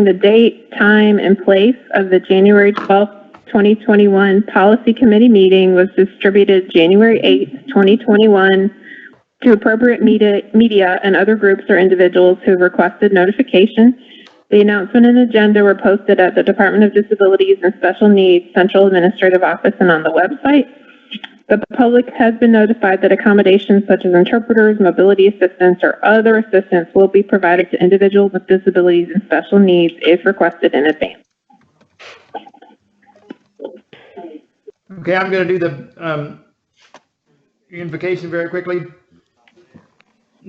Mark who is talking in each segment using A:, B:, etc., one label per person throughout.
A: the date, time, and place of the January 12th, 2021 Policy Committee meeting was distributed January 8th, 2021 to appropriate media and other groups or individuals who requested notification. The announcement and agenda were posted at the Department of Disabilities and Special Needs Central Administrative Office and on the website. The public has been notified that accommodations such as interpreters, mobility assistance, or other assistance will be provided to individuals with disabilities and special needs if requested in advance.
B: Okay, I'm going to do the invocation very quickly.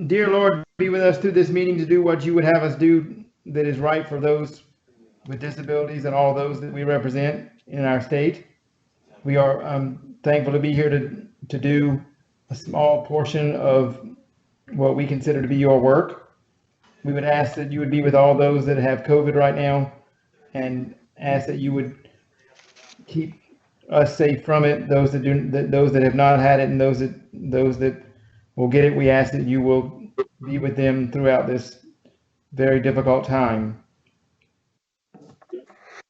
B: Dear Lord, be with us through this meeting to do what you would have us do that is right for those with disabilities and all those that we represent in our state. We are thankful to be here to do a small portion of what we consider to be your work. We would ask that you would be with all those that have COVID right now and ask that you would keep us safe from it. Those that have not had it and those that will get it, we ask that you will be with them throughout this very difficult time.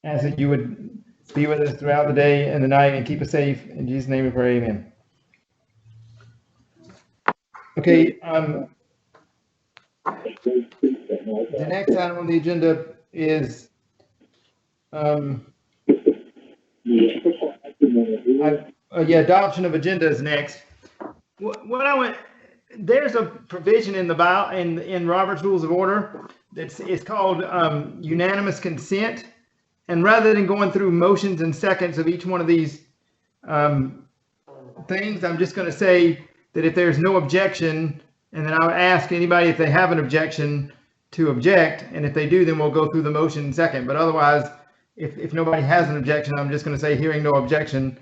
B: Ask that you would be with us throughout the day and the night and keep us safe. In Jesus' name we pray, amen. Okay, the next item on the agenda is adoption of agenda is next. There's a provision in in Robert's Rules of Order it's called Unanimous Consent. And rather than going through motions and seconds of each one of these things, I'm just going to say that if there's no objection, and then I'll ask anybody if they have an objection to object, and if they do, then we'll go through the motion and second. But otherwise, if nobody has an objection, I'm just going to say, hearing no objection,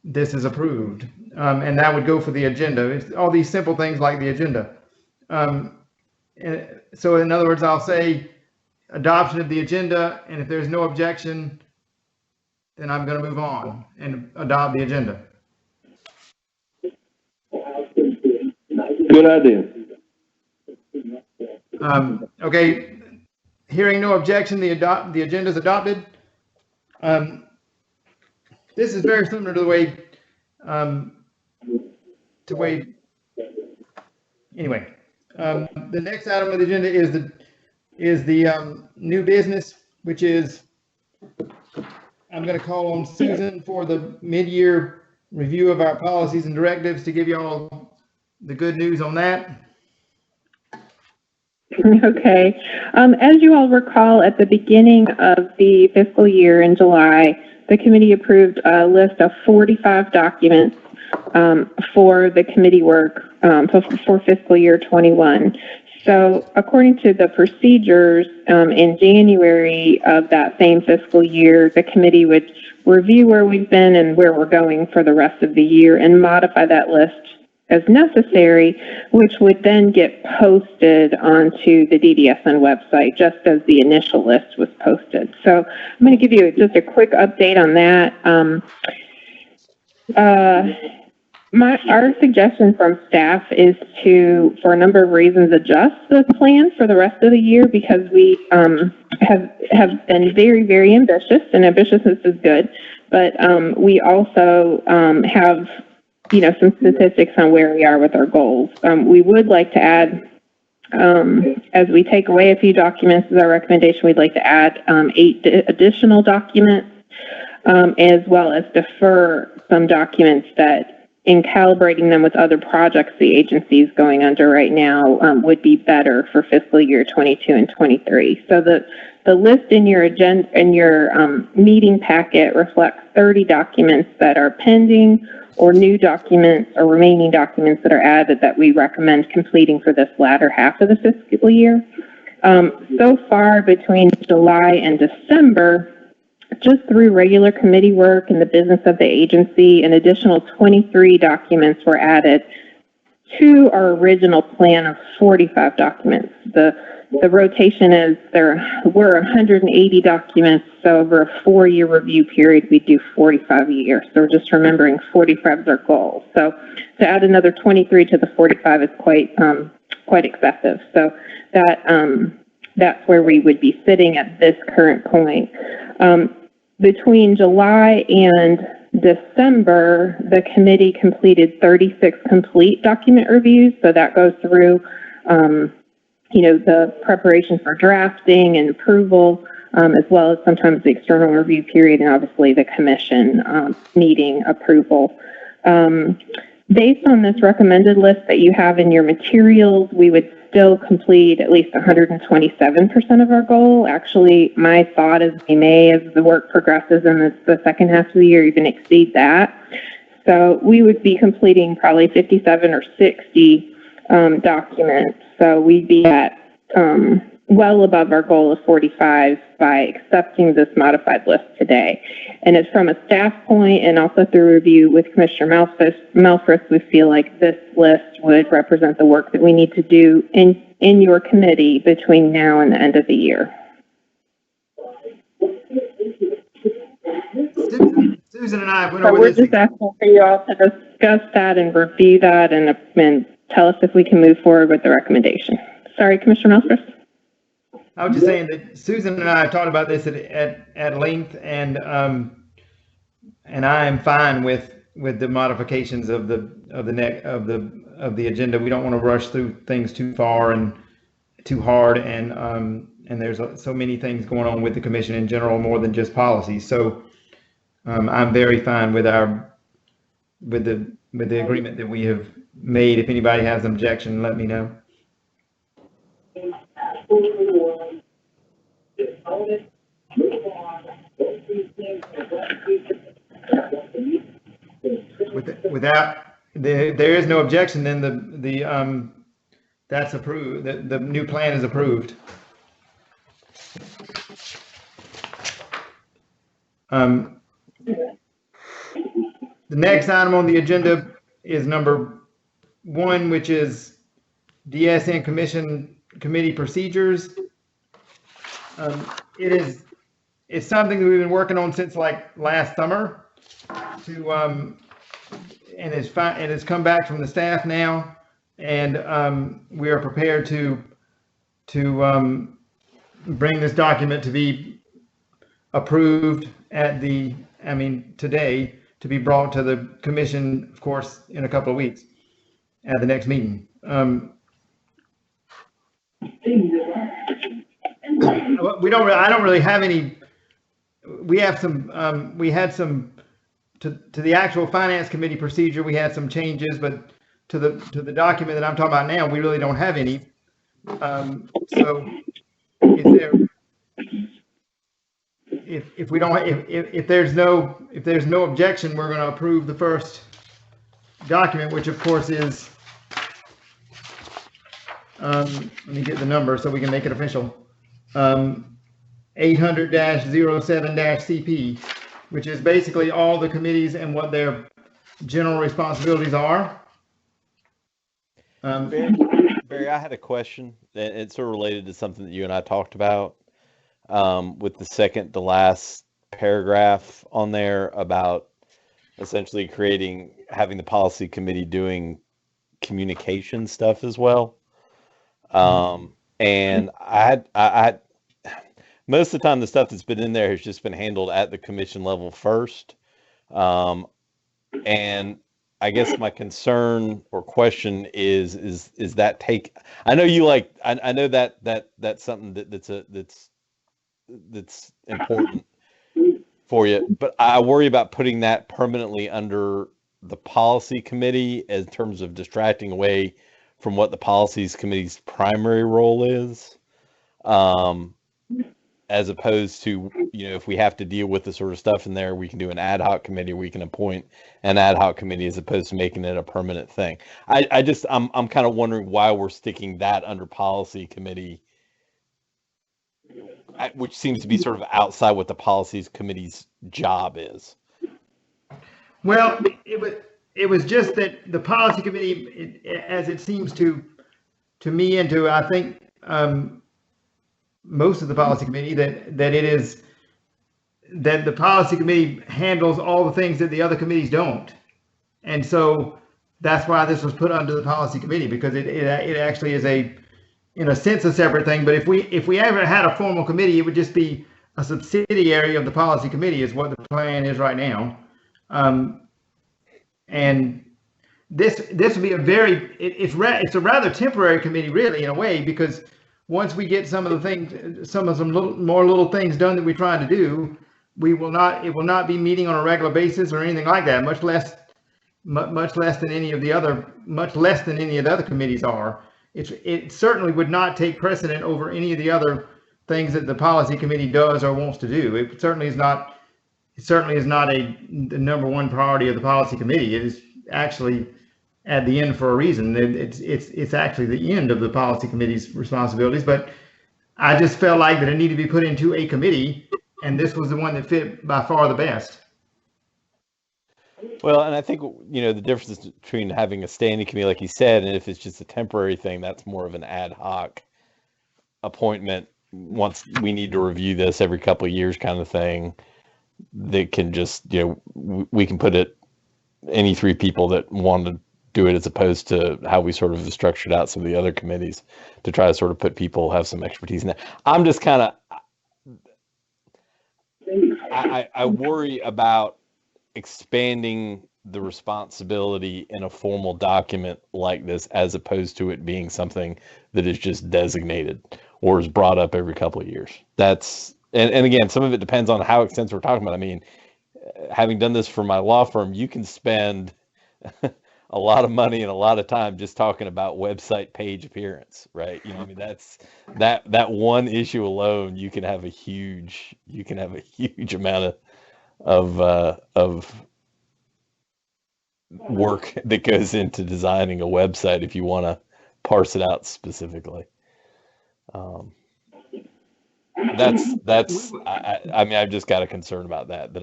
B: this is approved. And that would go for the agenda. It's all these simple things like the agenda. So in other words, I'll say adoption of the agenda, and if there's no objection, then I'm going to move on and adopt the agenda.
C: Good idea.
B: Okay, hearing no objection, the agenda is adopted. This is very similar to the way, anyway. The next item on the agenda is the new business, which is, I'm going to call on Susan for the mid-year review of our policies and directives to give you all the good news on that.
A: Okay. As you all recall, at the beginning of the fiscal year in July, the committee approved a list of 45 documents for the committee work for fiscal year 21. So according to the procedures, in January of that same fiscal year, the committee would review where we've been and where we're going for the rest of the year and modify that list as necessary, which would then get posted onto the DDSN website, just as the initial list was posted. So I'm going to give you just a quick update on that. Our suggestion from staff is to, for a number of reasons, adjust the plan for the rest of the year, because we have been very, very ambitious, and ambitiousness is good, but we also have some statistics on where we are with our goals. We would like to add, as we take away a few documents as our recommendation, we'd like to add 8 additional documents, as well as defer some documents that, in calibrating them with other projects the agency is going under right now, would be better for fiscal year 22 and 23. So the list in your agenda, in your meeting packet, reflects 30 documents that are pending, or new documents or remaining documents that are added that we recommend completing for this latter half of the fiscal year. So far, between July and December, just through regular committee work and the business of the agency, an additional 23 documents were added to our original plan of 45 documents. The rotation is there were 180 documents, so over a 4-year review period, we do 45 a year. So we're just remembering 45 is our goal. So to add another 23 to the 45 is quite excessive. So that that's where we would be sitting at this current point. Between July and December, the committee completed 36 complete document reviews. So that goes through, the preparation for drafting and approval, as well as sometimes the external review period and obviously the commission needing approval. Based on this recommended list that you have in your materials, we would still complete at least 127% of our goal. Actually, my thought is we may, as the work progresses in the second half of the year, even exceed that. So we would be completing probably 57 or 60 documents. So we'd be at well above our goal of 45 by accepting this modified list today. And it's from a staff point and also through review with Commissioner Malfris, we feel like this list would represent the work that we need to do in your committee between now and the end of the year.
B: Susan and I went
A: So
B: over
A: we're
B: this.
A: just asking for you all to discuss that and review that and tell us if we can move forward with the recommendation. Sorry, Commissioner Malfris.
B: I was just saying that Susan and I talked about this at length, and I am fine with the modifications of the agenda. We don't want to rush through things too far and too hard, and there's so many things going on with the commission in general, more than just policy. So I'm very fine with the agreement that we have made. If anybody has an objection, let me know. There is no objection, then that's approved. The new plan is approved. The next item on the agenda is number 1, which is DSN committee procedures. It's something that we've been working on since like last summer and it's come back from the staff now, and we are prepared to bring this document to be approved today, to be brought to the commission, of course, in a couple of weeks at the next meeting. I don't really have any. We have some. We had some to the actual finance committee procedure. We had some changes, but to the document that I'm talking about now, we really don't have any. So, if there's no objection, we're going to approve the first document, which of course is. Let me get the number so we can make it official. 800-07-CP, which is basically all the committees and what their general responsibilities are.
D: Barry, I had a question, and it's sort of related to something that you and I talked about with the second to last paragraph on there about essentially having the policy committee doing communication stuff as well. And I most of the time the stuff that's been in there has just been handled at the commission level first. And I guess my concern or question is that I know you I know that's something that's important for you, but I worry about putting that permanently under the policy committee in terms of distracting away from what the policies committee's primary role is, as opposed to, if we have to deal with the sort of stuff in there, we can do an ad hoc committee, we can appoint an ad hoc committee as opposed to making it a permanent thing. I'm kind of wondering why we're sticking that under policy committee, which seems to be sort of outside what the policies committee's job is.
B: Well, it was just that the policy committee, as it seems to me and to, I think, most of the policy committee, that the policy committee handles all the things that the other committees don't. And so that's why this was put under the policy committee, because it actually is in a sense a separate thing, but if we ever had a formal committee, it would just be a subsidiary of the policy committee is what the plan is right now. And this would be it's a rather temporary committee really in a way, because once we get some little things done that we're trying to do, it will not be meeting on a regular basis or anything like that, much less than any of the other committees are. It certainly would not take precedent over any of the other things that the policy committee does or wants to do. It certainly is not the number one priority of the policy committee. It is actually at the end for a reason. It's actually the end of the policy committee's responsibilities, but I just felt like that it needed to be put into a committee, and this was the one that fit by far the best.
D: Well, and I think, the difference between having a standing committee, like you said, and if it's just a temporary thing, that's more of an ad hoc appointment. Once we need to review this every couple of years kind of thing, they can just, we can put it, any three people that want to do it, as opposed to how we sort of structured out some of the other committees to try to sort of put people have some expertise in that. I'm just kind of, I worry about expanding the responsibility in a formal document like this, as opposed to it being something that is just designated or is brought up every couple of years. That's, and again, some of it depends on how extensive we're talking about. I mean, having done this for my law firm, you can spend a lot of money and a lot of time just talking about website page appearance, right? That's that one issue alone. You can have a huge amount of work that goes into designing a website if you want to parse it out specifically. I've just got a concern about that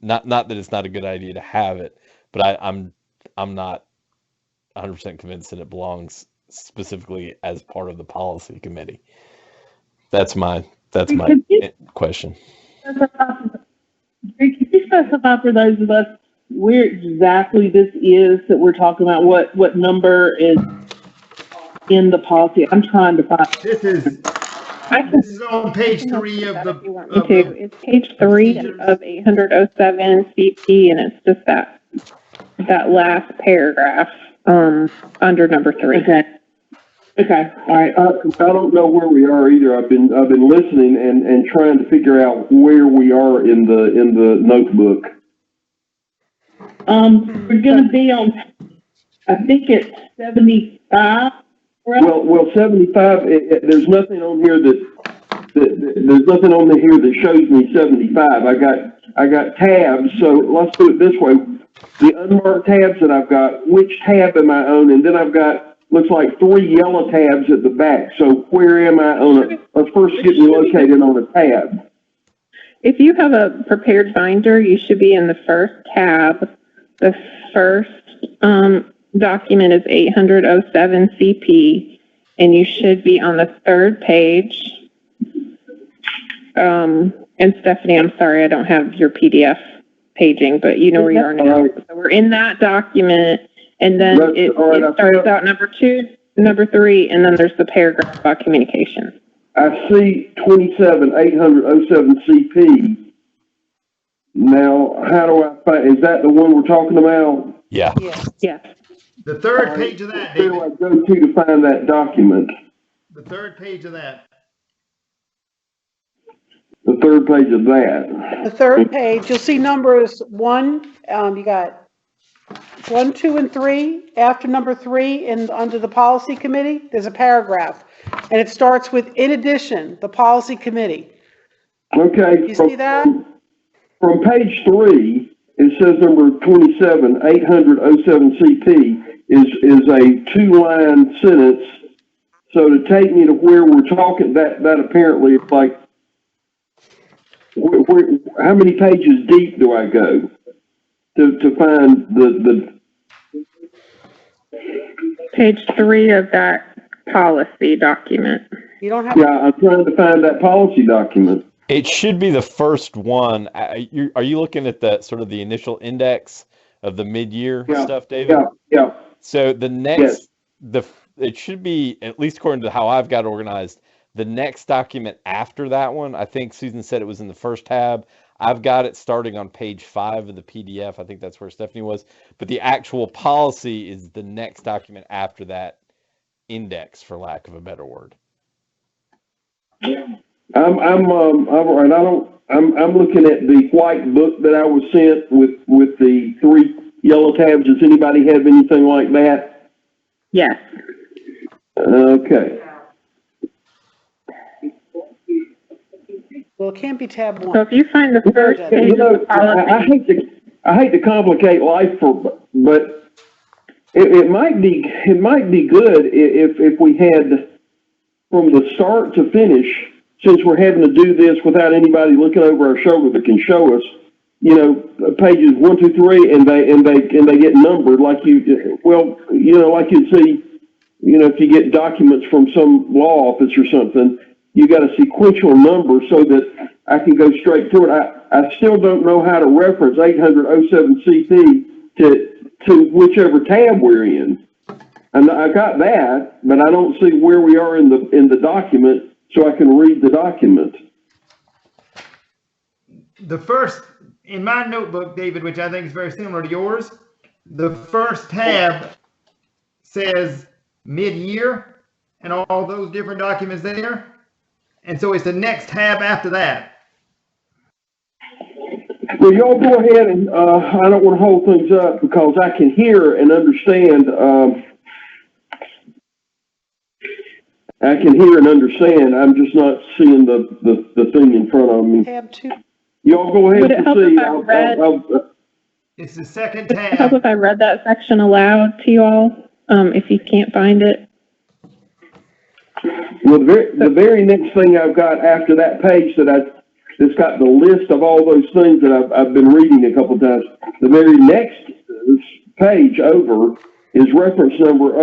D: not that it's not a good idea to have it, but I'm not 100% convinced that it belongs specifically as part of the policy committee. That's my question.
E: Can you specify for those of us where exactly this is that we're talking about? What number is in the policy? I'm trying to find.
B: This is on page 3 of the.
A: It's page 3 of 807 CP, and it's just that last paragraph under number 3.
E: Okay. All right.
C: I don't know where we are either. I've been listening and trying to figure out where we are in the notebook.
E: We're going to be on, I think it's 75. Right?
C: Well, 75. There's nothing on here there's nothing on here that shows me 75. I got tabs. So let's do it this way. The unmarked tabs that I've got, which tab am I on? And then I've got, looks like 3 yellow tabs at the back. So where am I on let's first get me located on a tab.
A: If you have a prepared binder, you should be in the first tab. The first document is 807 CP, and you should be on the 3rd page. And Stephanie, I'm sorry, I don't have your PDF paging, but you know where you are now. So we're in that document, and then it starts out number 2, number 3, and then there's the paragraph about communication.
C: I see 27807 CP. Now, how do I find, is that the one we're talking about?
D: Yeah.
A: Yes.
B: The 3rd page of that,
C: Where
B: David.
C: do I go to find that document?
B: The 3rd page of that.
C: The 3rd page of that.
F: The 3rd page, you'll see numbers 1, you got 1, 2, and 3. After number 3 under the policy committee, there's a paragraph, and it starts with, in addition, the policy committee.
C: Okay.
F: You see that?
C: From page 3, it says number 27, 800-07 CP is a 2-line sentence. So to take me to where we're talking, that apparently is like, how many pages deep do I go to find the
A: Page 3 of that policy document.
F: You don't have.
C: Yeah, I'm trying to find that policy document.
D: It should be the first one. Are you looking at the sort of the initial index of the mid-year stuff, David?
C: Yeah.
D: So the next, it should be, at least according to how I've got organized, the next document after that one. I think Susan said it was in the first tab. I've got it starting on page 5 of the PDF. I think that's where Stephanie was. But the actual policy is the next document after that index, for lack of a better word.
C: I'm right. I'm looking at the white book that I was sent with the 3 yellow tabs. Does anybody have anything like that?
A: Yes.
C: Okay.
F: Well, it can't be tab
A: So
F: 1.
A: if you find the first
F: You
A: page of the policy,
C: I hate to complicate life but it might be good if we had from the start to finish, since we're having to do this without anybody looking over our shoulder that can show us, pages 1, 2, 3, and they get numbered like like you'd see, if you get documents from some law office or something, you got a sequential number so that I can go straight through it. I still don't know how to reference 800 07 CP to whichever tab we're in. And I got that, but I don't see where we are in the document so I can read the document.
B: The first, in my notebook, David, which I think is very similar to yours, the first tab says mid-year and all those different documents there. And so it's the next tab after that.
C: Well, y'all go ahead and I don't want to hold things up because I can hear and understand. I can hear and understand. I'm just not seeing the thing in front of me.
F: Tab 2.
C: Y'all go ahead
A: Would it
C: and
A: help
C: see.
A: if I read?
B: It's the second
A: Would it help
B: tab.
A: if I read that section aloud to you all, if you can't find it?
C: Well, the very next thing I've got after that page that's got the list of all those things that I've been reading a couple of times. The very next page over is reference number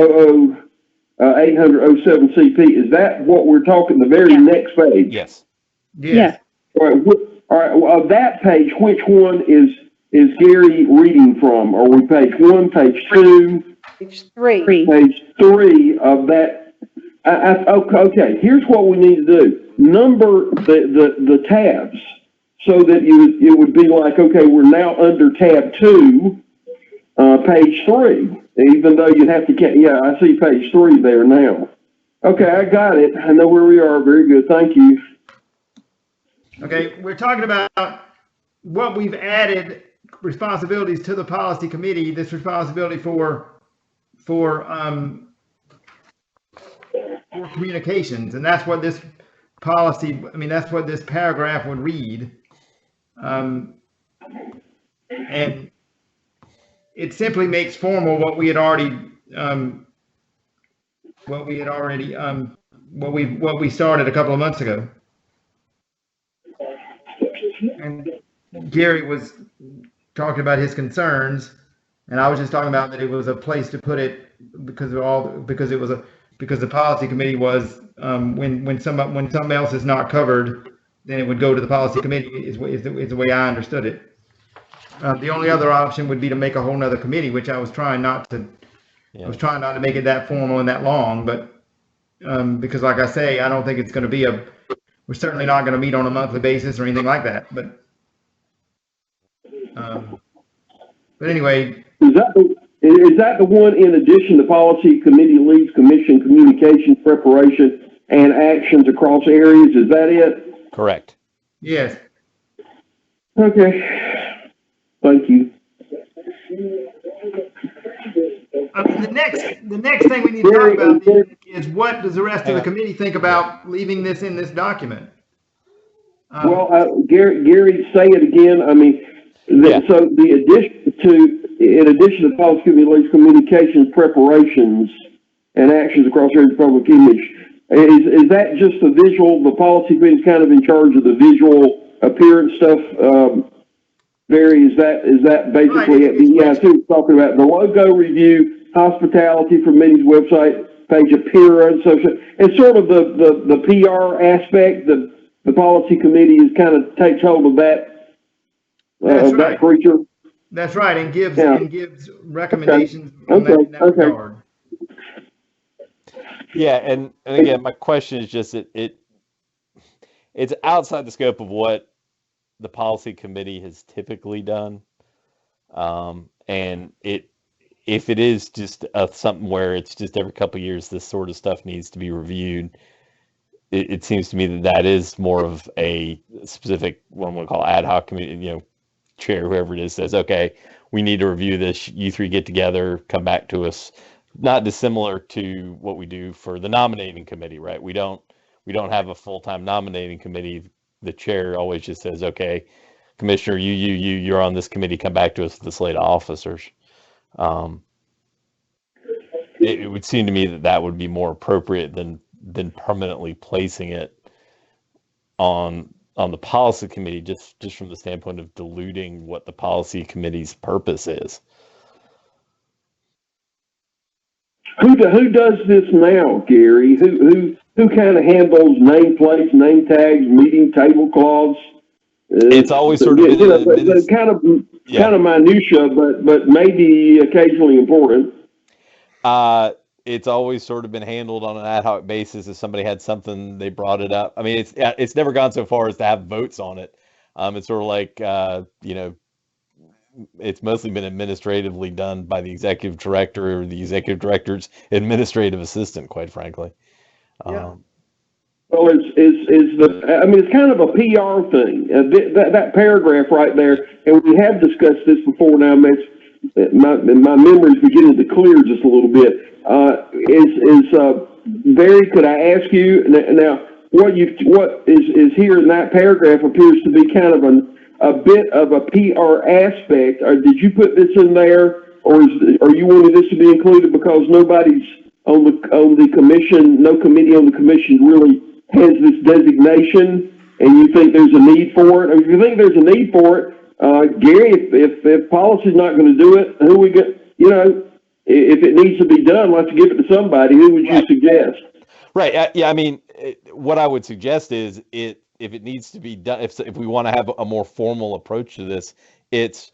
C: 800 07 CP. Is that what we're talking? The very next page.
D: Yes.
B: Yes.
C: All right. All right. Well, of that page, which one is Gary reading from? Are we page 1, page 2,
F: Page 3.
C: page 3 of that? Okay. Here's what we need to do: number the tabs so that it would be like, okay, we're now under tab 2, page 3. Even though you'd have to, I see page 3 there now. Okay, I got it. I know where we are. Very good. Thank you.
B: Okay, we're talking about what we've added responsibilities to the policy committee. This responsibility for communications, and that's what this policy. I mean, that's what this paragraph would read, and it simply makes formal what we started a couple of months ago. And Gary was talking about his concerns, and I was just talking about that it was a place to put it because the policy committee was when something else is not covered, then it would go to the policy committee. Is the way I understood it. The only other option would be to make a whole nother committee, which I was trying not to. Yeah. I was trying not to make it that formal and that long, but because, like I say, I don't think it's going to be we're certainly not going to meet on a monthly basis or anything like that. But anyway,
C: is that the one in addition to policy committee leads, commission communications, preparation, and actions across areas? Is that it?
D: Correct.
B: Yes.
C: Okay. Thank you.
B: The next thing we need to talk about is what does the rest of the committee think about leaving this in this document?
C: Gary, say it again. I mean, so in addition to policy committee leads, communications, preparations, and actions across areas of public image, is that just the visual? The policy committee is kind of in charge of the visual appearance stuff. Barry, is that basically it? Yeah, I see what you're talking about. The logo review, hospitality for meetings, website, page appearance, social. It's sort of the PR aspect. The policy committee is kind of takes hold of that. That creature.
B: That's right, and gives recommendations in that regard.
D: Yeah, and again, my question is just it's outside the scope of what the policy committee has typically done. And if it is just something where it's just every couple of years this sort of stuff needs to be reviewed, it seems to me that that is more of a specific, what we call ad hoc committee, chair, whoever it is, says, okay, we need to review this. You three get together, come back to us. Not dissimilar to what we do for the nominating committee, right? We don't have a full-time nominating committee. The chair always just says, okay, Commissioner, you're on this committee, come back to us with the slate of officers. It would seem to me that that would be more appropriate than permanently placing it on the policy committee, just from the standpoint of diluting what the policy committee's purpose is.
C: Who does this now, Gary? Who kind of handles nameplates, name tags, meeting tablecloths?
D: It's always sort of been
C: kind of minutia, but maybe occasionally important.
D: It's always sort of been handled on an ad hoc basis. If somebody had something, they brought it up. I mean, it's never gone so far as to have votes on it. It's sort of like, it's mostly been administratively done by the executive director or the executive director's administrative assistant, quite frankly.
F: Yeah.
C: Well, it's kind of a PR thing. That paragraph right there, and we have discussed this before now, my memory's beginning to clear just a little bit. Barry, could I ask you now, what is here in that paragraph appears to be kind of a bit of a PR aspect. Did you put this in there, or you wanted this to be included because nobody's on the commission, no committee on the commission really has this designation, and you think there's a need for it? If you think there's a need for it, Gary, if policy's not going to do it, who we get? If it needs to be done, let's give it to somebody. Who would you suggest?
D: Right. Yeah. I mean, what I would suggest is if it needs to be done, if we want to have a more formal approach to this, it's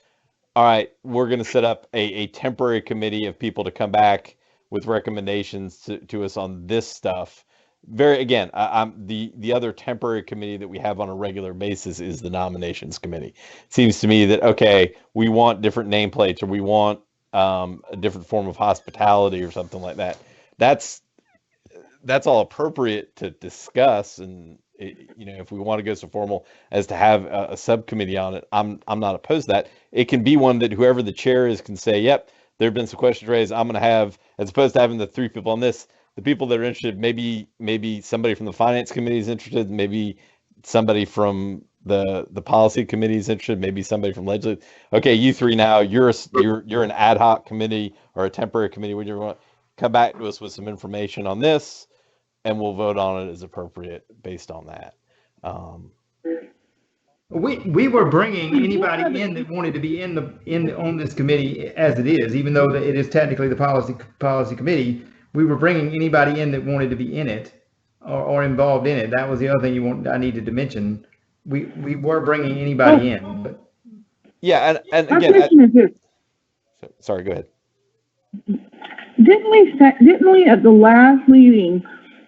D: all right. We're going to set up a temporary committee of people to come back with recommendations to us on this stuff. I'm the other temporary committee that we have on a regular basis is the nominations committee. It seems to me that, okay, we want different nameplates, or we want a different form of hospitality or something like that. That's all appropriate to discuss. And if we want to go so formal as to have a subcommittee on it, I'm not opposed to that. It can be one that whoever the chair is can say, yep, there have been some questions raised. I'm going to have, as opposed to having the three people on this, the people that are interested, maybe somebody from the finance committee is interested, maybe somebody from the policy committee is interested, maybe somebody from legislative. Okay, you three now, you're an ad hoc committee or a temporary committee. When you want, come back to us with some information on this, and we'll vote on it as appropriate based on that.
B: We were bringing anybody in that wanted to be on this committee as it is, even though it is technically the policy committee. We were bringing anybody in that wanted to be in it or involved in it. That was the other thing I needed to mention. We were bringing anybody in, but
D: yeah, and
E: My
D: again,
E: question is this.
D: sorry, go ahead.
E: Didn't we at the last meeting,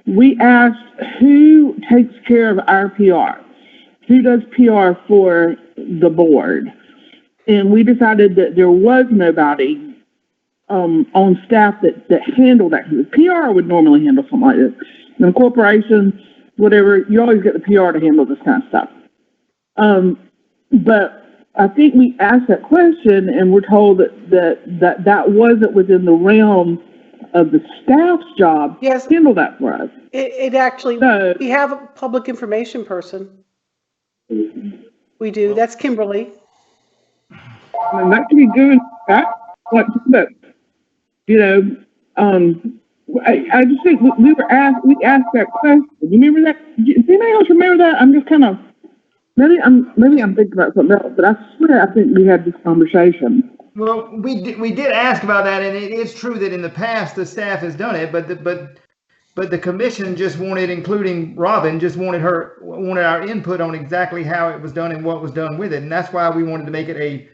E: we asked who takes care of our PR? Who does PR for the board? And we decided that there was nobody on staff that handled that. PR would normally handle something like this. In corporations, whatever, you always get the PR to handle this kind of stuff. But I think we asked that question and we're told that wasn't within the realm of the staff's job
F: Yes.
E: to handle that for us.
F: It actually,
E: So-
F: we have a public information person. We do. That's Kimberly.
E: And that could be good. But I just think we asked that question. You remember that? Does anybody else remember that? I'm just kind of, maybe I'm thinking about something else, but I swear I think we had this conversation.
B: well, we did ask about that, and it is true that in the past the staff has done it, but the commission just wanted, including Robin, just wanted our input on exactly how it was done and what was done with it, and that's why we wanted to make it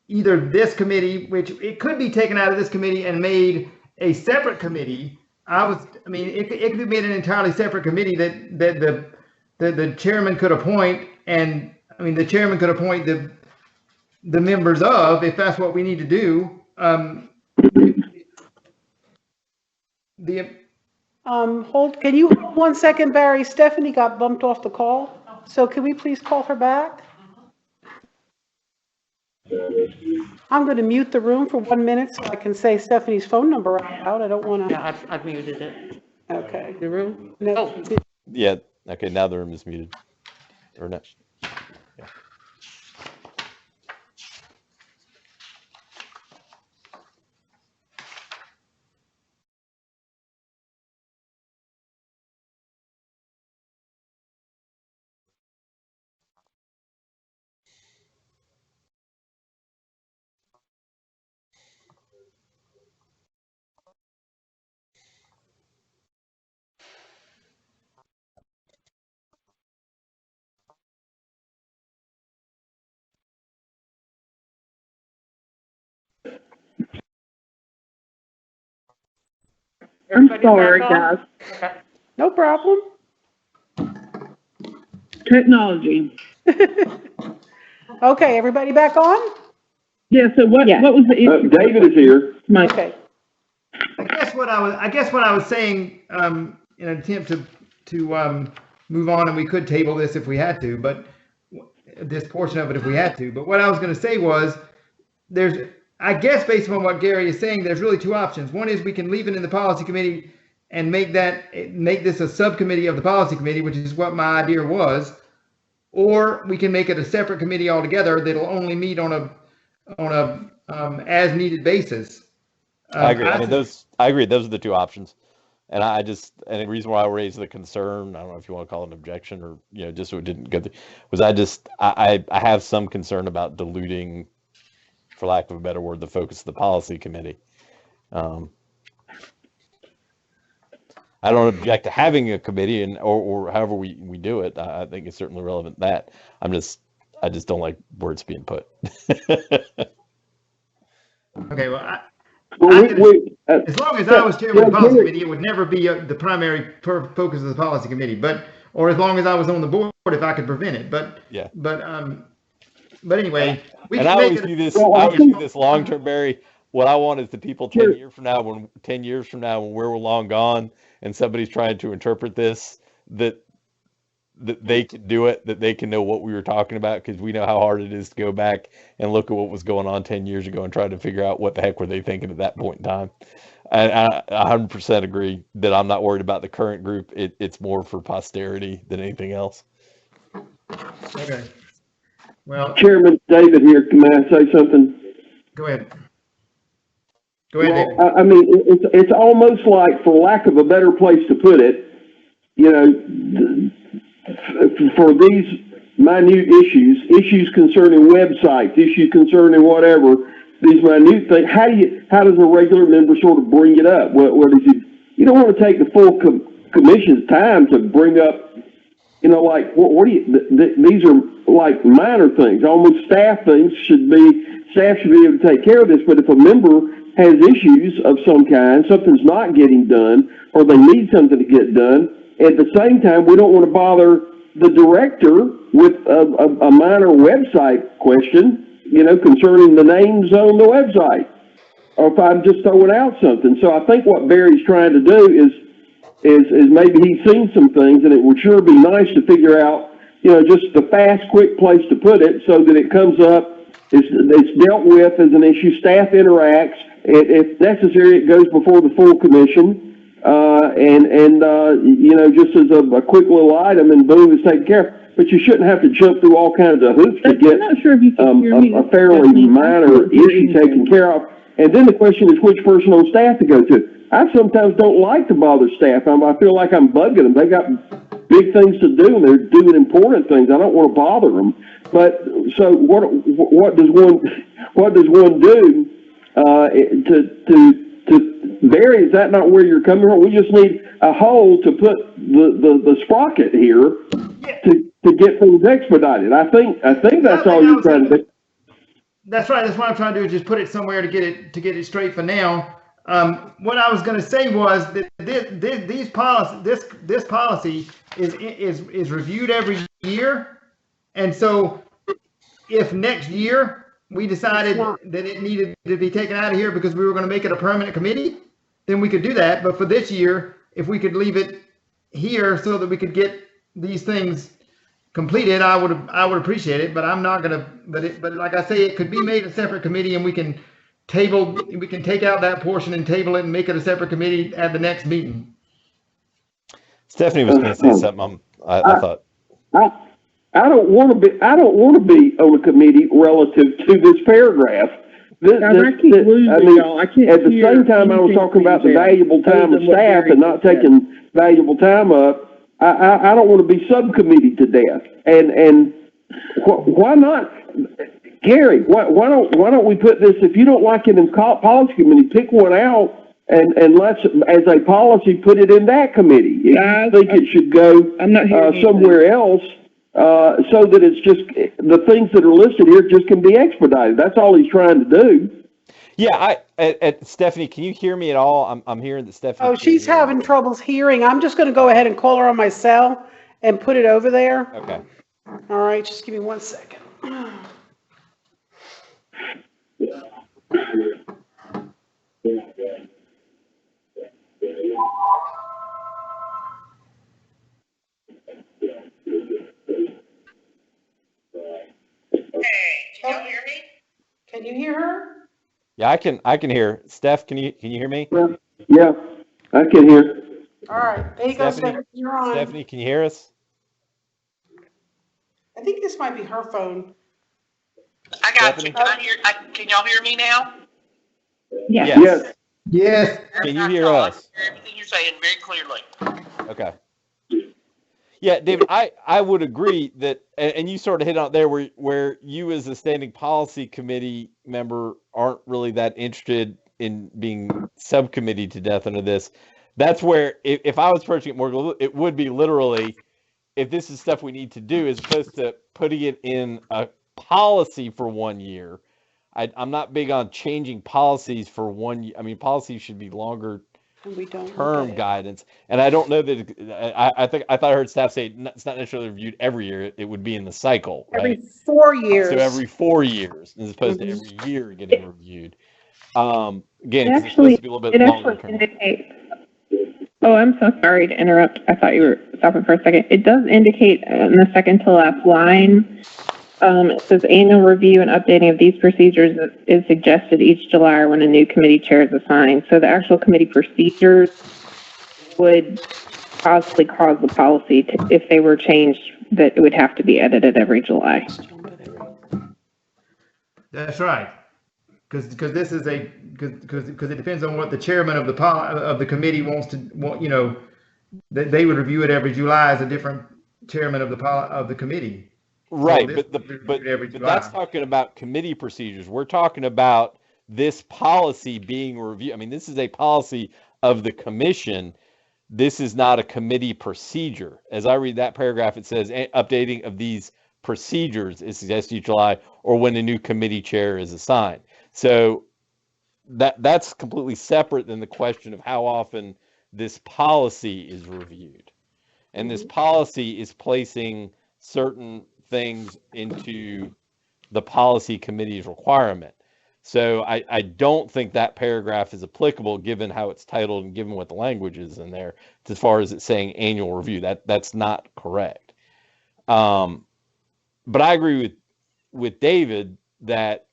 B: either this committee, which it could be taken out of this committee and made a separate committee. It could be made an entirely separate committee that the chairman could appoint, and the chairman could appoint the members of, if that's what we need to do.
F: Can you hold 1 second, Barry? Stephanie got bumped off the call. So can we please call her back? I'm going to mute the room for 1 minute so I can say Stephanie's phone number out. I don't want to.
G: Yeah, I've muted it.
F: Okay.
G: The room?
F: No.
G: Oh.
D: Yeah. Okay. Now the room is muted. Or not. Yeah.
A: I'm sorry, guys.
G: Okay.
F: No problem.
E: Technology.
F: Okay, everybody back on?
E: Yeah, so what was the issue?
C: David is here.
E: Mike.
F: Okay.
B: I guess what I was saying, in an attempt to move on, and we could table this if we had to, but this portion of it if we had to. But what I was going to say was, I guess based on what Gary is saying, there's really two options. One is we can leave it in the policy committee and make this a subcommittee of the policy committee, which is what my idea was, or we can make it a separate committee altogether that'll only meet on a as needed basis.
D: I agree. I agree. Those are the two options. And and the reason why I raised the concern, I don't know if you want to call it an objection or, just so it didn't go through, was I have some concern about diluting, for lack of a better word, the focus of the policy committee. I don't object to having a committee or however we do it. I think it's certainly relevant that I just don't like words being put.
B: Okay, well,
C: As
B: long as I was chairman of the policy committee, it would never be the primary focus of the policy committee. Or as long as I was on the board, if I could prevent it. But anyway, we can make it.
D: I always view this long term, Barry. What I want is the people 10 years from now, when we're long gone, and somebody's trying to interpret this, that they can do it, that they can know what we were talking about, because we know how hard it is to go back and look at what was going on 10 years ago and try to figure out what the heck were they thinking at that point in time. And I 100% agree that I'm not worried about the current group. It's more for posterity than anything else.
B: Okay. Well,
C: Chairman David here, may I say something?
B: go ahead. Go ahead, David.
C: Well, it's almost like, for lack of a better place to put it, for these minute issues concerning websites, issues concerning whatever, these minute things, how does a regular member sort of bring it up? What is it? You don't want to take the full commission's time to bring up, like, these are like minor things, almost staff things staff should be able to take care of this, but if a member has issues of some kind, something's not getting done, or they need something to get done, at the same time, we don't want to bother the director with a minor website question, concerning the names on the website, or if I'm just throwing out something. So I think what Barry's trying to do is maybe he's seen some things, and it would sure be nice to figure out, just the fast, quick place to put it so that it comes up, it's dealt with as an issue, staff interacts, if necessary, it goes before the full commission. Just as a quick little item, and boom, it's taken care of. But you shouldn't have to jump through all kinds of hoops to get
E: I'm not sure if you can hear me.
C: a fairly minor issue taken care of. And then the question is which person on staff to go to. I sometimes don't like to bother staff. I feel like I'm bugging them. They got big things to do, and they're doing important things. I don't want to bother them. But so what does one do to Barry, is that not where you're coming from? We just need a hole to put the sprocket here to get things expedited. I think that's all you're trying to do.
B: That's right. That's what I'm trying to do is just put it somewhere to get it straight for now. What I was going to say was that this policy is reviewed every year, and so if next year we decided that it needed to be taken out of here because we were going to make it a permanent committee, then we could do that. But for this year, if we could leave it here so that we could get these things completed, I would appreciate it. But I'm not gonna. But like I say, it could be made a separate committee, and we can take out that portion and table it and make it a separate committee at the next meeting.
D: Stephanie was going to say something. I thought.
C: I don't want to be on a committee relative to this paragraph.
E: I keep losing y'all. I can't
C: at the
E: hear
C: same time, I was talking about the valuable time of staff and not taking valuable time up. I don't want to be subcommittee to death. And why not, Gary? Why don't we put this? If you don't like it in policy committee, pick one out and let's, as a policy, put it in that committee. If you think it should go somewhere else, so that it's just the things that are listed here just can be expedited. That's all he's trying to do.
D: Yeah, Stephanie, can you hear me at all? I'm hearing that Stephanie.
F: Oh, she's having troubles hearing. I'm just going to go ahead and call her on my cell and put it over there.
D: Okay.
F: All right, just give me 1 second.
G: Can you hear me?
F: Can you hear her?
D: Yeah, I can hear. Steph, can you hear me?
C: Yeah, I can hear.
F: All right, there you go, Stephanie. You're on.
D: Stephanie, can you hear us?
F: I think this might be her phone.
G: I got you. Can y'all hear me now?
A: Yes.
B: Yes.
D: Can you hear us?
G: I hear everything you're saying very clearly.
D: Okay. Yeah, David, I would agree that, and you sort of hit on it there where you as a standing policy committee member aren't really that interested in being subcommittee to death under this. That's where, if I was approaching it more, it would be literally, if this is stuff we need to do, as opposed to putting it in a policy for 1 year. I'm not big on changing policies for 1 year. I mean, policies should be longer term guidance, and I don't know that I thought I heard staff say it's not necessarily reviewed every year. It would be in the cycle, right?
F: Every 4 years.
D: So every 4 years, as opposed to every year getting reviewed. Again, it's supposed to be a little bit longer term.
A: Oh, I'm so sorry to interrupt. I thought you were stopping for a second. It does indicate in the second to last line, it says annual review and updating of these procedures is suggested each July when a new committee chair is assigned. So the actual committee procedures would possibly cause the policy to, if they were changed, that it would have to be edited every July.
B: That's right. Because this is because it depends on what the chairman of the committee wants to that they would review it every July as a different chairman of the committee.
D: Right,
B: So
D: but that's talking about committee procedures. We're talking about this policy being reviewed. I mean, this is a policy of the commission. This is not a committee procedure. As I read that paragraph, it says updating of these procedures is suggested each July or when a new committee chair is assigned. So that's completely separate than the question of how often this policy is reviewed. And this policy is placing certain things into the policy committee's requirement. So I don't think that paragraph is applicable given how it's titled and given what the language is in there as far as it saying annual review. That's not correct. But I agree with David that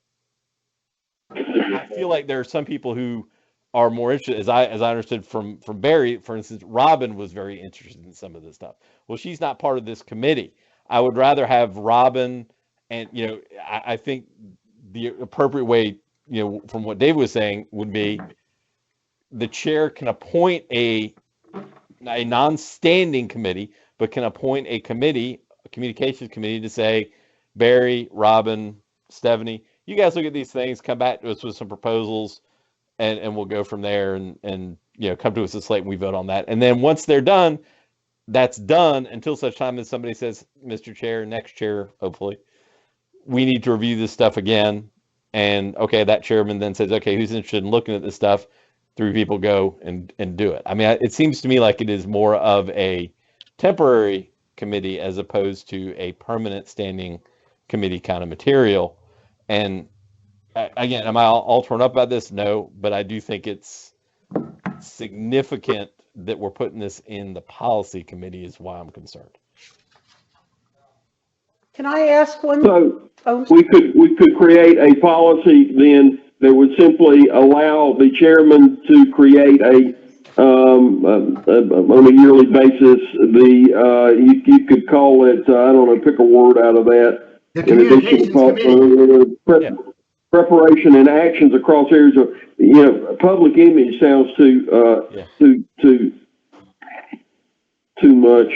D: I feel like there are some people who are more interested, as I understood from Barry, for instance, Robin was very interested in some of this stuff. Well, she's not part of this committee. I would rather have Robin, and I think the appropriate way, from what David was saying, would be the chair can appoint a non-standing committee, but can appoint a committee, a communications committee, to say, Barry, Robin, Stephanie, you guys look at these things, come back to us with some proposals, and we'll go from there and come to us a slate and we vote on that. And then once they're done, that's done until such time as somebody says, Mr. Chair, next chair, hopefully, we need to review this stuff again. And okay, that chairman then says, okay, who's interested in looking at this stuff? 3 people go and do it. I mean, it seems to me like it is more of a temporary committee as opposed to a permanent standing committee kind of material. And again, am I all torn up about this? No, but I do think it's significant that we're putting this in the policy committee is why I'm concerned.
F: Can I ask one?
C: So
F: Oh,
C: we could create a policy then that would simply allow the chairman to create on a yearly basis, you could call it, I don't know, pick a word out of that.
B: The communications committee.
C: Preparation and actions across areas of, public image sounds too much.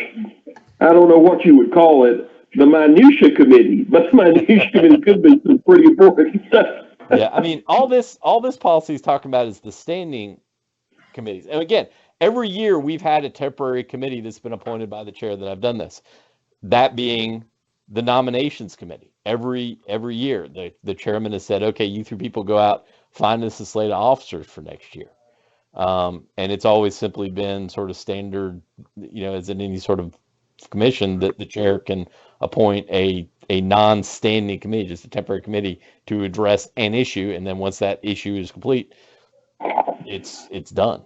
C: I don't know what you would call it. The minutia committee, but the minutia committee could be some pretty important stuff.
D: Yeah, I mean, all this policy is talking about is the standing committees. And again, every year we've had a temporary committee that's been appointed by the chair that I've done this. That being the nominations committee. Every year, the chairman has said, okay, you 3 people go out, find us a slate of officers for next year. And it's always simply been sort of standard, as in any sort of commission, that the chair can appoint a non-standing committee, just a temporary committee, to address an issue, and then once that issue is complete, it's done.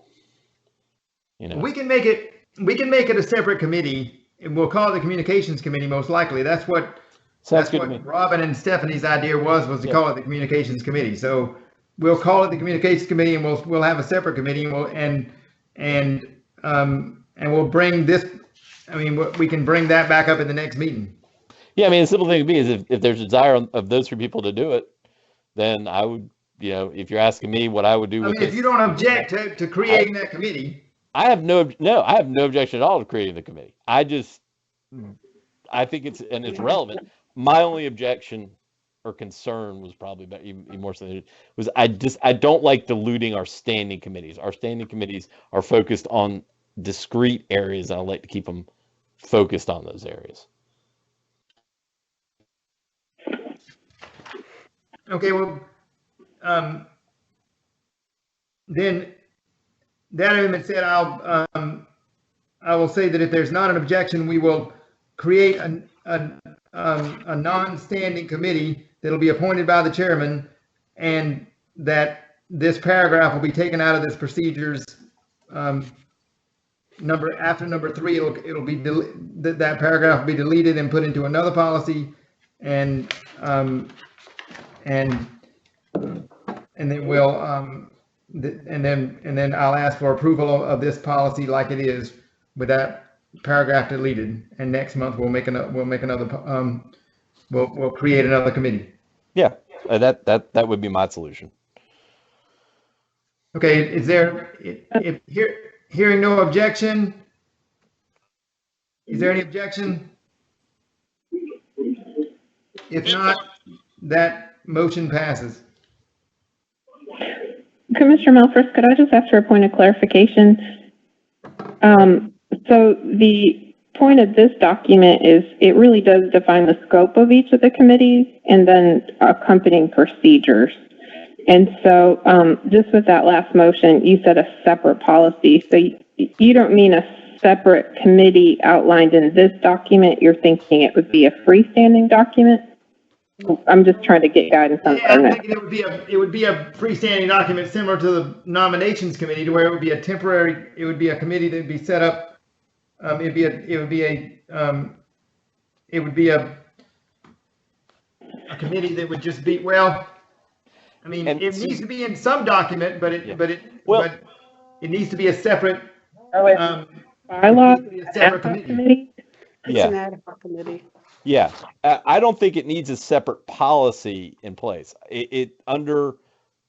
B: We can make it a separate committee, and we'll call it the communications committee most likely. That's what Robin and Stephanie's idea was to call it the communications committee. So we'll call it the communications committee, and we'll have a separate committee, and we'll bring this. I mean, we can bring that back up in the next meeting.
D: Yeah, I mean, the simple thing to be is if there's a desire of those 3 people to do it, then I would, if you're asking me what I would do with
B: if you don't object to creating that committee.
D: I have no objection at all to creating the committee. I think it's relevant. My only objection or concern was probably about even more so was I don't like diluting our standing committees. Our standing committees are focused on discrete areas, and I like to keep them focused on those areas.
B: Okay, well, then that amendment said, I will say that if there's not an objection, we will create a non-standing committee that'll be appointed by the chairman, and that this paragraph will be taken out of this procedures after number 3. It'll be that paragraph will be deleted and put into another policy, and then we'll and then I'll ask for approval of this policy like it is with that paragraph deleted. And next month we'll create another committee.
D: Yeah, that would be my solution.
B: Okay, is there hearing no objection? Is there any objection? If not, that motion passes.
A: Commissioner Malfris, could I just ask for a point of clarification? So the point of this document is it really does define the scope of each of the committees and then accompanying procedures. And so just with that last motion, you said a separate policy. So you don't mean a separate committee outlined in this document. You're thinking it would be a freestanding document? I'm just trying to get guidance on that.
B: I'm thinking it would be a freestanding document similar to the nominations committee, to where it would be a committee that would be set up. It would be a committee that would just be, well, I mean, it needs to be in some document, but it needs to be a separate
A: bylaws,
B: committee.
F: it's an ad hoc committee.
D: Yeah, I don't think it needs a separate policy in place. It under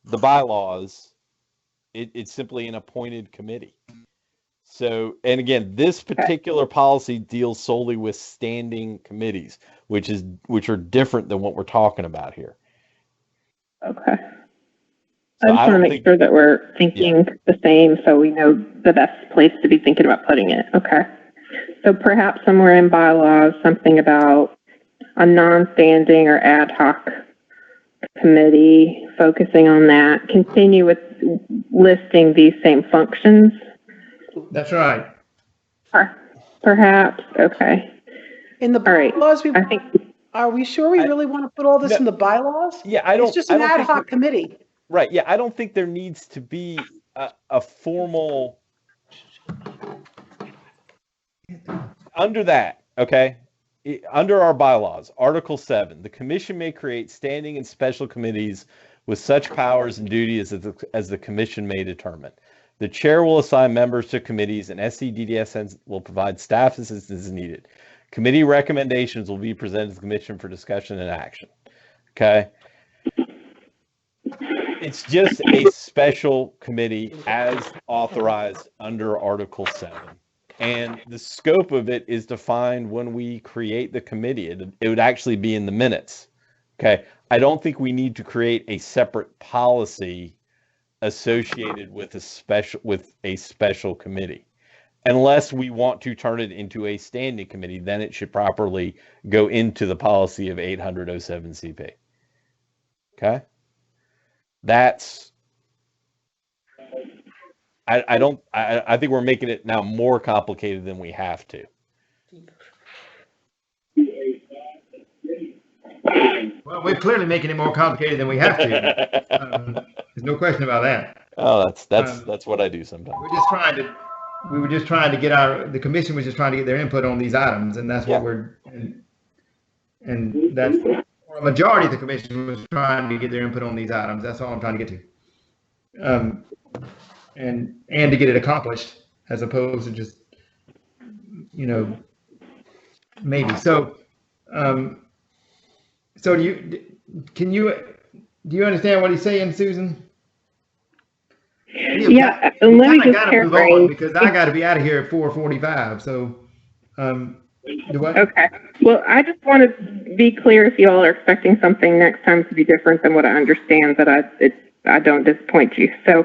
D: the bylaws, it's simply an appointed committee. So, and again, this particular policy deals solely with standing committees, which are different than what we're talking about here.
A: Okay. I just want to make sure that we're thinking the same, so we know the best place to be thinking about putting it. Okay. So perhaps somewhere in bylaws, something about a non-standing or ad hoc committee, focusing on that, continue with listing these same functions?
B: That's right.
A: Perhaps, okay.
F: In the
A: All right.
F: bylaws,
A: I think,
F: are we sure we really want to put all this
D: No.
F: in the bylaws?
D: Yeah, I don't.
F: It's just
D: I
F: an
D: don't
F: ad
D: think
F: hoc committee.
D: Right. Yeah, I don't think there needs to be a formal under that. Okay. Under our bylaws, Article 7, the commission may create standing and special committees with such powers and duties as the commission may determine. The chair will assign members to committees, and SCDDS will provide staff assistance as needed. Committee recommendations will be presented to the commission for discussion and action. Okay. It's just a special committee as authorized under Article 7. And the scope of it is defined when we create the committee. It would actually be in the minutes. Okay. I don't think we need to create a separate policy associated with a special committee. Unless we want to turn it into a standing committee, then it should properly go into the policy of 800-07 CP. Okay? That's, I think we're making it now more complicated than we have to.
B: Well, we're clearly making it more complicated than we have to. There's no question about that.
D: Oh, that's what I do sometimes.
B: We were just trying to get the commission was just trying to get their input on these items, and that's what and that's, or a majority of the commission was trying to get their input on these items. That's all I'm trying to get to. And to get it accomplished, as opposed to just, maybe. So, so do you understand what he's saying, Susan?
A: Yeah, let me just paraphrase.
B: Because I got to be out of here at 4:45. So,
A: Okay. Well, I just want to be clear if you all are expecting something next time to be different than what I understand, that I don't disappoint you. So,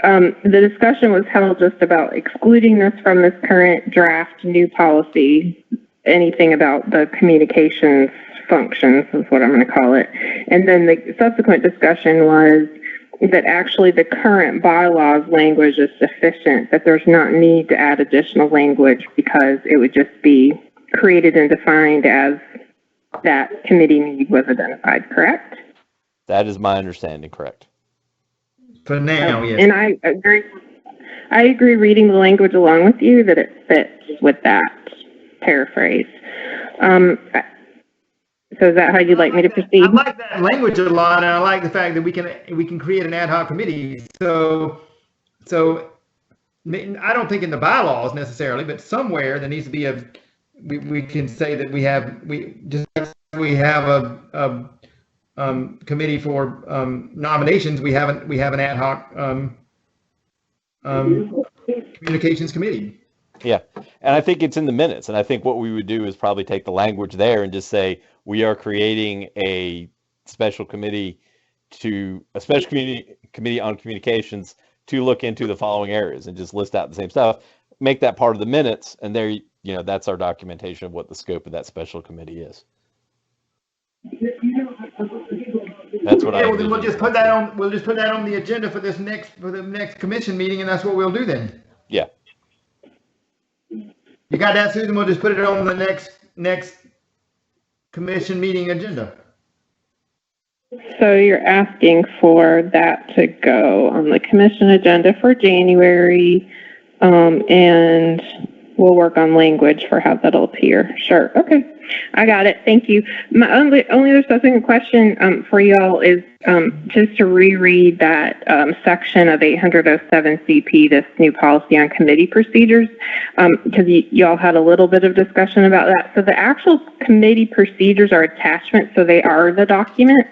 A: the discussion was held just about excluding this from this current draft new policy, anything about the communications functions is what I'm going to call it. And then the subsequent discussion was that actually the current bylaws language is sufficient, that there's not need to add additional language because it would just be created and defined as that committee need was identified, correct?
D: That is my understanding, correct.
B: For now, yes.
A: And I agree reading the language along with you that it fits with that paraphrase. So is that how you'd like me to proceed?
B: I like that language a lot, and I like the fact that we can create an ad hoc committee. So I don't think in the bylaws necessarily, but somewhere there needs to be we can say that we have a committee for nominations. We have an ad hoc communications committee.
D: Yeah, and I think it's in the minutes, and I think what we would do is probably take the language there and just say we are creating a special committee committee on communications to look into the following areas, and just list out the same stuff. Make that part of the minutes, and there, that's our documentation of what the scope of that special committee is. That's what
B: Well, then we'll just put that on. We'll just put that on the agenda for the next commission meeting, and that's what we'll do then.
D: Yeah.
B: You got that, Susan? We'll just put it on the next commission meeting agenda.
A: So you're asking for that to go on the commission agenda for January, and we'll work on language for how that'll appear. Sure. Okay. I got it. Thank you. My only other subsequent question for y'all is just to reread that section of 800-07 CP, this new policy on committee procedures, because y'all had a little bit of discussion about that. So the actual committee procedures are attachments, so they are the document.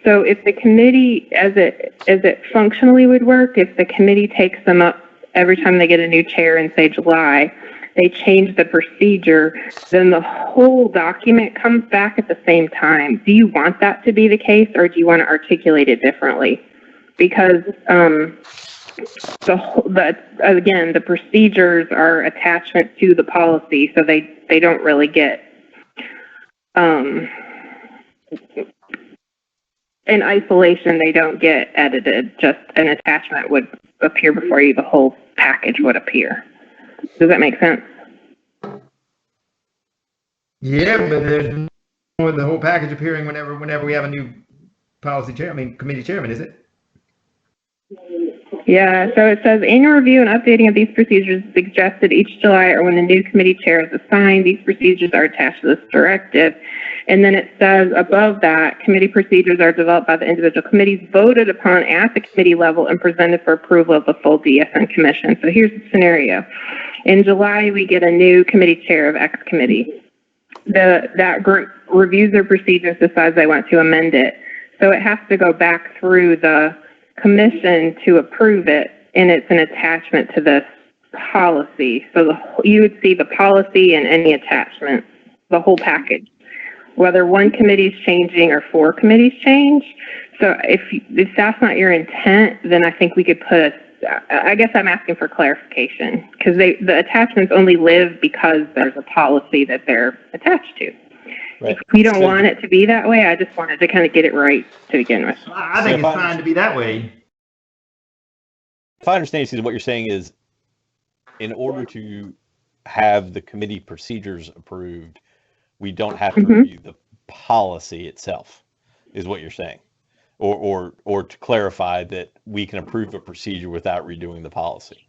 A: So if the committee, as it functionally would work, if the committee takes them up every time they get a new chair in, say, July, they change the procedure, then the whole document comes back at the same time. Do you want that to be the case, or do you want to articulate it differently? Because again, the procedures are attachments to the policy, so they don't really get in isolation, they don't get edited. Just an attachment would appear before you. The whole package would appear. Does that make sense?
B: Yeah, but there's no the whole package appearing whenever we have a new committee chairman, is it?
A: Yeah, so it says annual review and updating of these procedures is suggested each July or when a new committee chair is assigned. These procedures are attached to this directive. And then it says above that, committee procedures are developed by the individual committees, voted upon at the committee level, and presented for approval of the full DSN commission. So here's the scenario. In July, we get a new committee chair of X committee. That group reviews their procedures, decides they want to amend it. So it has to go back through the commission to approve it, and it's an attachment to this policy. So you would see the policy and any attachments, the whole package, whether one committee is changing or 4 committees change. So if that's not your intent, then I think we could put I guess I'm asking for clarification, because the attachments only live because there's a policy that they're attached to.
D: Right.
A: If we don't want it to be that way, I just wanted to kind of get it right to begin with.
B: I think it's fine to be that way.
D: If I understand you, what you're saying is, in order to have the committee procedures approved, we don't have to review the policy itself, is what you're saying. Or to clarify that we can approve a procedure without redoing the policy.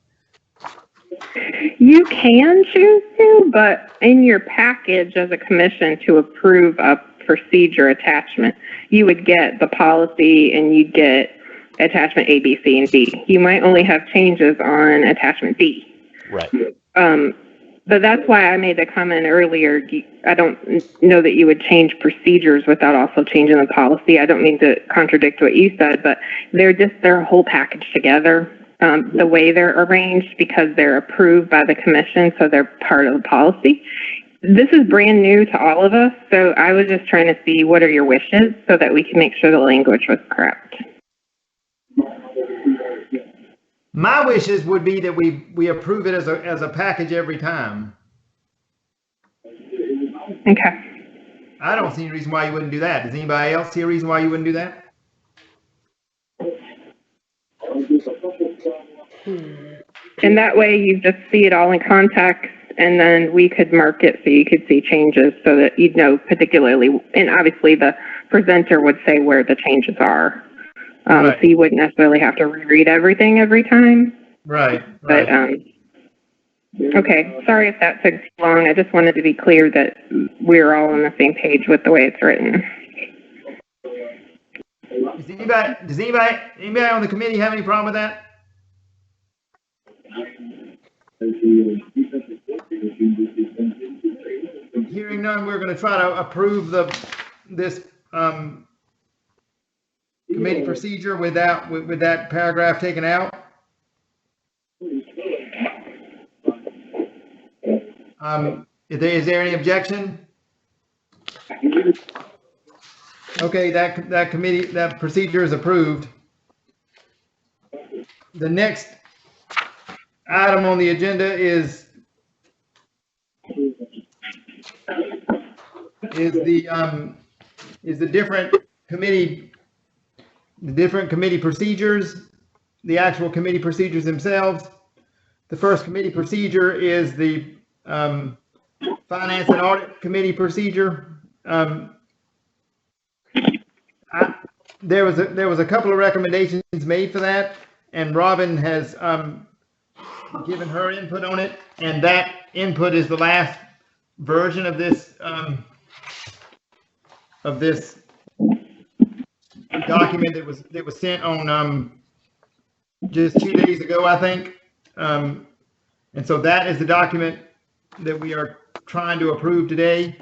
A: You can choose to, but in your package as a commission to approve a procedure attachment, you would get the policy and you'd get attachment A, B, C, and D. You might only have changes on attachment D.
D: Right.
A: But that's why I made the comment earlier. I don't know that you would change procedures without also changing the policy. I don't mean to contradict what you said, but they're a whole package together. The way they're arranged, because they're approved by the commission, so they're part of the policy. This is brand new to all of us, so I was just trying to see what are your wishes so that we can make sure the language was correct.
B: My wishes would be that we approve it as a package every time.
A: Okay.
B: I don't see any reason why you wouldn't do that. Does anybody else see a reason why you wouldn't do that?
A: And that way you just see it all in context, and then we could mark it so you could see changes so that you'd know particularly, and obviously the presenter would say where the changes are.
B: Right.
A: So you wouldn't necessarily have to reread everything every time.
B: Right.
A: But, okay, sorry if that took too long. I just wanted to be clear that we're all on the same page with the way it's written.
B: Does anybody on the committee have any problem with that? Hearing none, we're going to try to approve this committee procedure with that paragraph taken out. Is there any objection? Okay, that procedure is approved. The next item on the agenda is the different committee procedures, the actual committee procedures themselves. The first committee procedure is the Finance and Audit Committee procedure. There was a couple of recommendations made for that, and Robin has given her input on it, and that input is the last version of this document that was sent on just 2 days ago, I think. And so that is the document that we are trying to approve today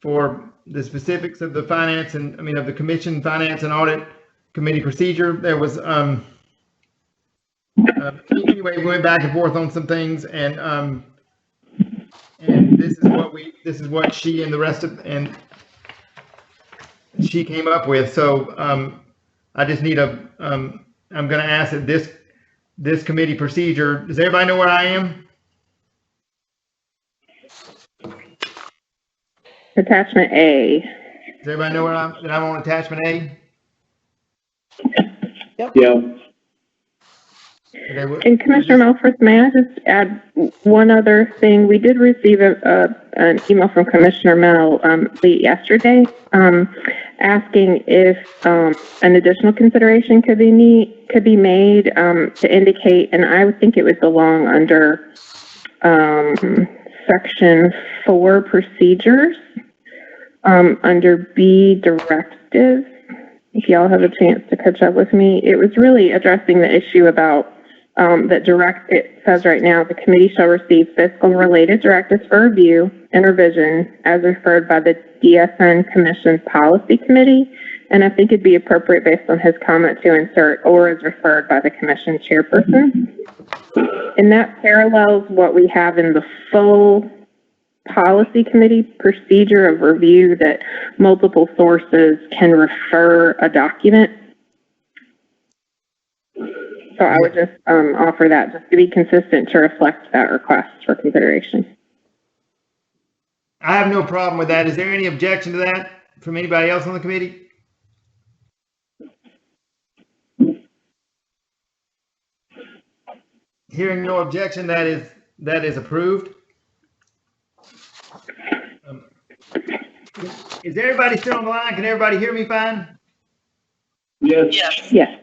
B: for the specifics of the of the Commission Finance and Audit Committee procedure. There was anyway, we went back and forth on some things, and this is what she and the rest of she came up with. So I just need I'm going to ask that this committee procedure. Does everybody know where I am?
A: Attachment A.
B: Does everybody know that I'm on attachment A?
C: Yeah.
B: Okay,
A: And Commissioner Melford, may I just add one other thing? We did receive an email from Commissioner Mel late yesterday asking if an additional consideration could be made to indicate, and I would think it would belong under Section 4 procedures under B directives. If y'all have a chance to catch up with me, it was really addressing the issue about it says right now, the committee shall receive fiscal related directives for review and revision as referred by the DSN Commission's Policy Committee. And I think it'd be appropriate based on his comment to insert or as referred by the Commission chairperson. And that parallels what we have in the full Policy Committee procedure of review, that multiple sources can refer a document. So I would just offer that just to be consistent to reflect that request for consideration.
B: I have no problem with that. Is there any objection to that from anybody else on the committee? Hearing no objection, that is approved. Is everybody still on the line? Can everybody hear me fine?
C: Yes.
G: Yes.
A: Yes.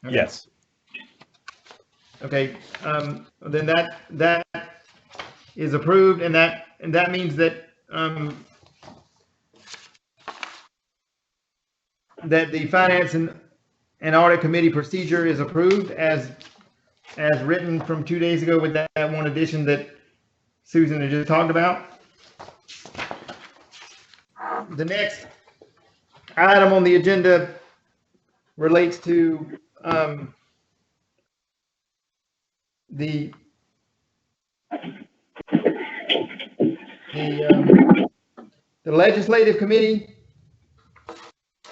B: Okay.
D: Yes.
B: Okay, then that is approved, and that means that that the Finance and Audit Committee procedure is approved as written from 2 days ago with that one addition that Susan had just talked about. The next item on the agenda relates to the legislative committee.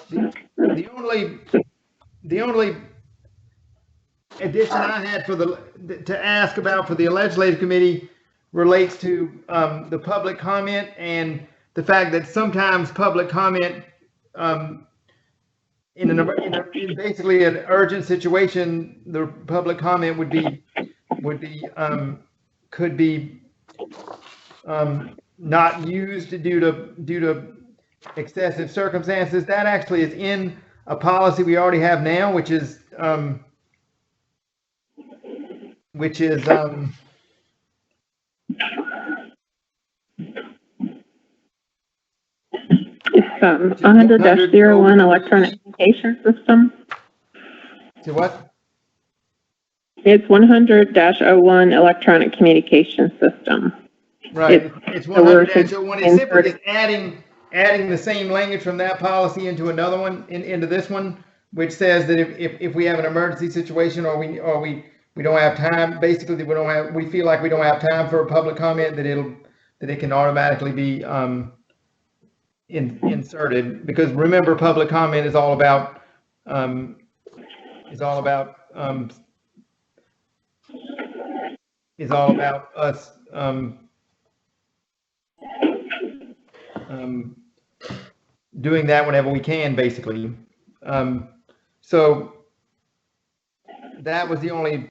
B: The only addition I had to ask about for the legislative committee relates to the public comment and the fact that sometimes public comment in basically an urgent situation, the public comment could be not used due to excessive circumstances. That actually is in a policy we already have now, which is
A: It's 100-01 electronic communication system.
B: to what?
A: It's 100-01 electronic communication system.
B: Right. It's
A: the word
B: 100-01. It's simply just adding the same language from that policy into another one, into this one, which says that if we have an emergency situation or we don't have time, basically we feel like we don't have time for a public comment, that it can automatically be inserted. Because remember, public comment is all about us doing that whenever we can, basically. So that was the only.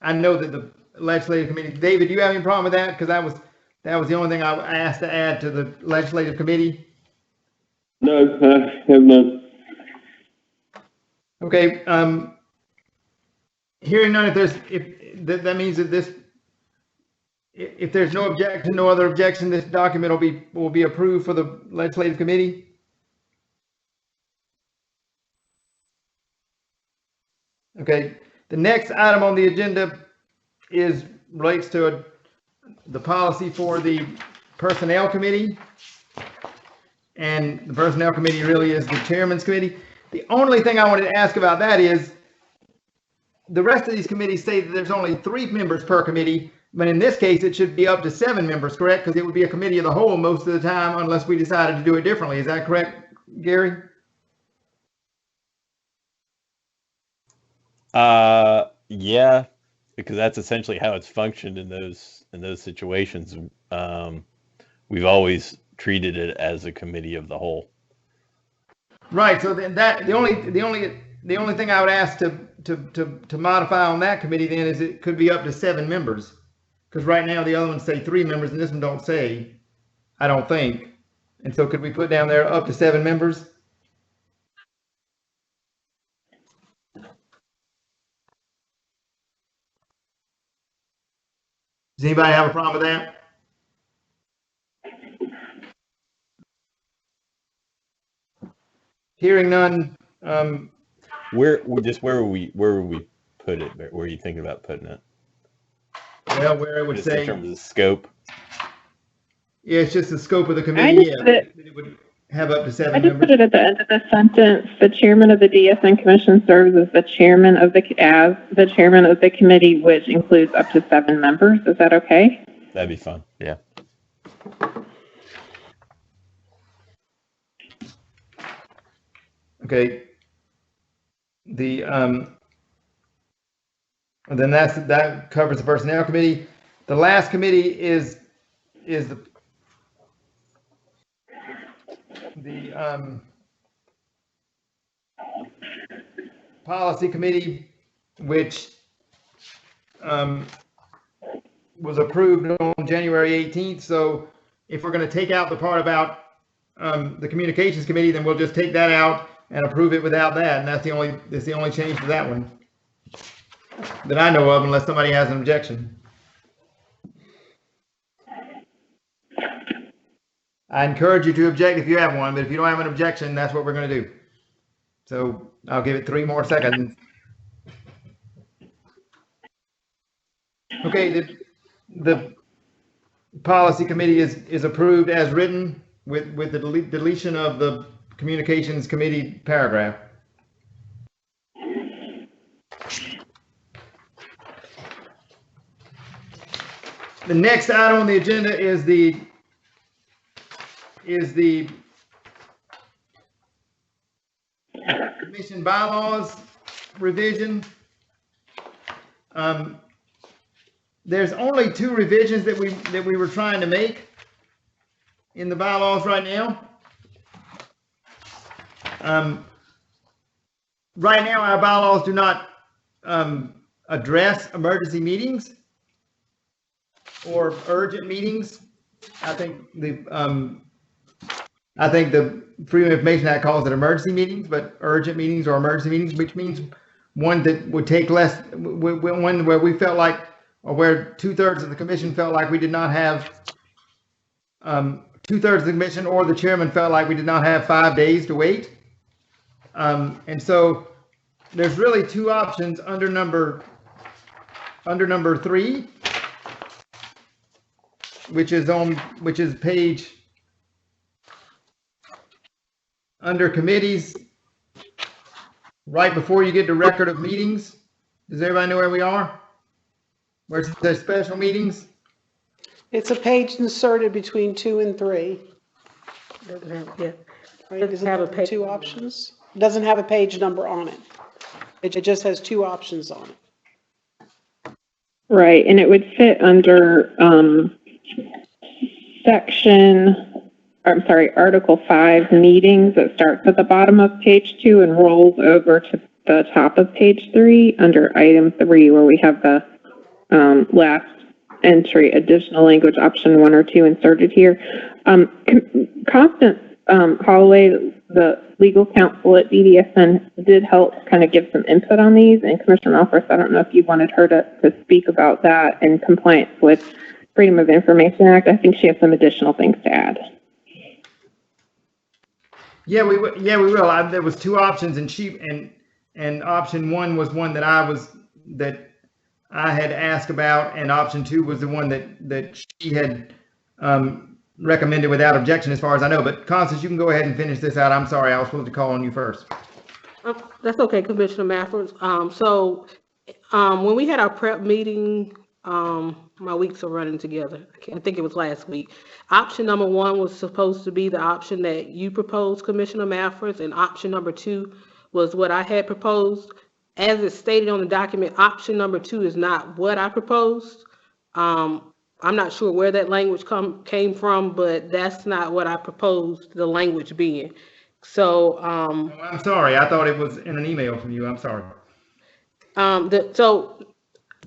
B: I know that the legislative committee. David, do you have any problem with that? Because that was the only thing I asked to add to the legislative committee.
C: No, I have none.
B: Okay. Hearing none, if that means that if there's no objection, no other objection, this document will be approved for the legislative committee. Okay. The next item on the agenda relates to the policy for the personnel committee. And the personnel committee really is the chairman's committee. The only thing I wanted to ask about that is the rest of these committees say that there's only 3 members per committee, but in this case it should be up to 7 members, correct? Because it would be a committee of the whole most of the time unless we decided to do it differently. Is that correct, Gary?
D: Yeah, because that's essentially how it's functioned in those situations. We've always treated it as a committee of the whole.
B: Right. So then the only the only thing I would ask to modify on that committee then is it could be up to 7 members. Because right now the other ones say 3 members and this one don't say, I don't think. And so could we put down there up to 7 members? Does anybody have a problem with that? Hearing none,
D: Where are we put it? Where are you thinking about putting it?
B: well, where it would
D: Just in
B: say,
D: terms of the scope.
B: yeah, it's just the scope of the
A: I
B: committee,
A: just
B: yeah,
A: put it,
B: that it would have up to 7
A: I just
B: members.
A: put it at the end of the sentence. The chairman of the DSN commission serves as the chairman of the committee, which includes up to 7 members. Is that okay?
D: That'd be fun. Yeah.
B: Okay. Then that covers the personnel committee. The last committee is the policy committee, which was approved on January 18th. So if we're going to take out the part about the communications committee, then we'll just take that out and approve it without that. And that's the only change to that one that I know of, unless somebody has an objection. I encourage you to object if you have one, but if you don't have an objection, that's what we're going to do. So I'll give it 3 more seconds. Okay, the policy committee is approved as written with the deletion of the communications committee paragraph. The next item on the agenda is the commission bylaws revision. There's only 2 revisions that we were trying to make in the bylaws right now. Right now, our bylaws do not address emergency meetings or urgent meetings. I think the Freedom of Information Act calls it emergency meetings, but urgent meetings or emergency meetings, which means one that would take less, one where we felt like, or where 2/3 of the commission felt like we did not have, 2/3 of the commission or the chairman felt like we did not have 5 days to wait. And so there's really 2 options under number 3, which is page under committees, right before you get to record of meetings. Does everybody know where we are? Where it says special meetings?
F: It's a page inserted between 2 and 3.
H: Yeah.
F: Right?
H: Doesn't
F: Isn't
H: have a
F: there
H: page
F: 2 options? It doesn't have a page number on it. It just has 2 options on it.
A: Right, and it would fit under Article 5 meetings. That starts at the bottom of page 2 and rolls over to the top of page 3 under item 3, where we have the last entry, additional language option 1 or 2 inserted here. Constance Holloway, the legal counsel at BDSN, did help kind of give some input on these, and Commissioner Malford, I don't know if you wanted her to speak about that in compliance with Freedom of Information Act. I think she has some additional things to add.
B: Yeah, we will. There was 2 options, and option 1 was one that I had asked about, and option 2 was the one that she had recommended without objection, as far as I know. But Constance, you can go ahead and finish this out. I'm sorry, I was supposed to call on you first.
H: That's okay, Commissioner Mafford. When we had our prep meeting, my weeks are running together. I think it was last week. Option number 1 was supposed to be the option that you proposed, Commissioner Mafford, and option number 2 was what I had proposed. As it's stated on the document, option number 2 is not what I proposed. I'm not sure where that language came from, but that's not what I proposed, the language being. So,
B: I'm sorry, I thought it was in an email from you, I'm sorry.
H: so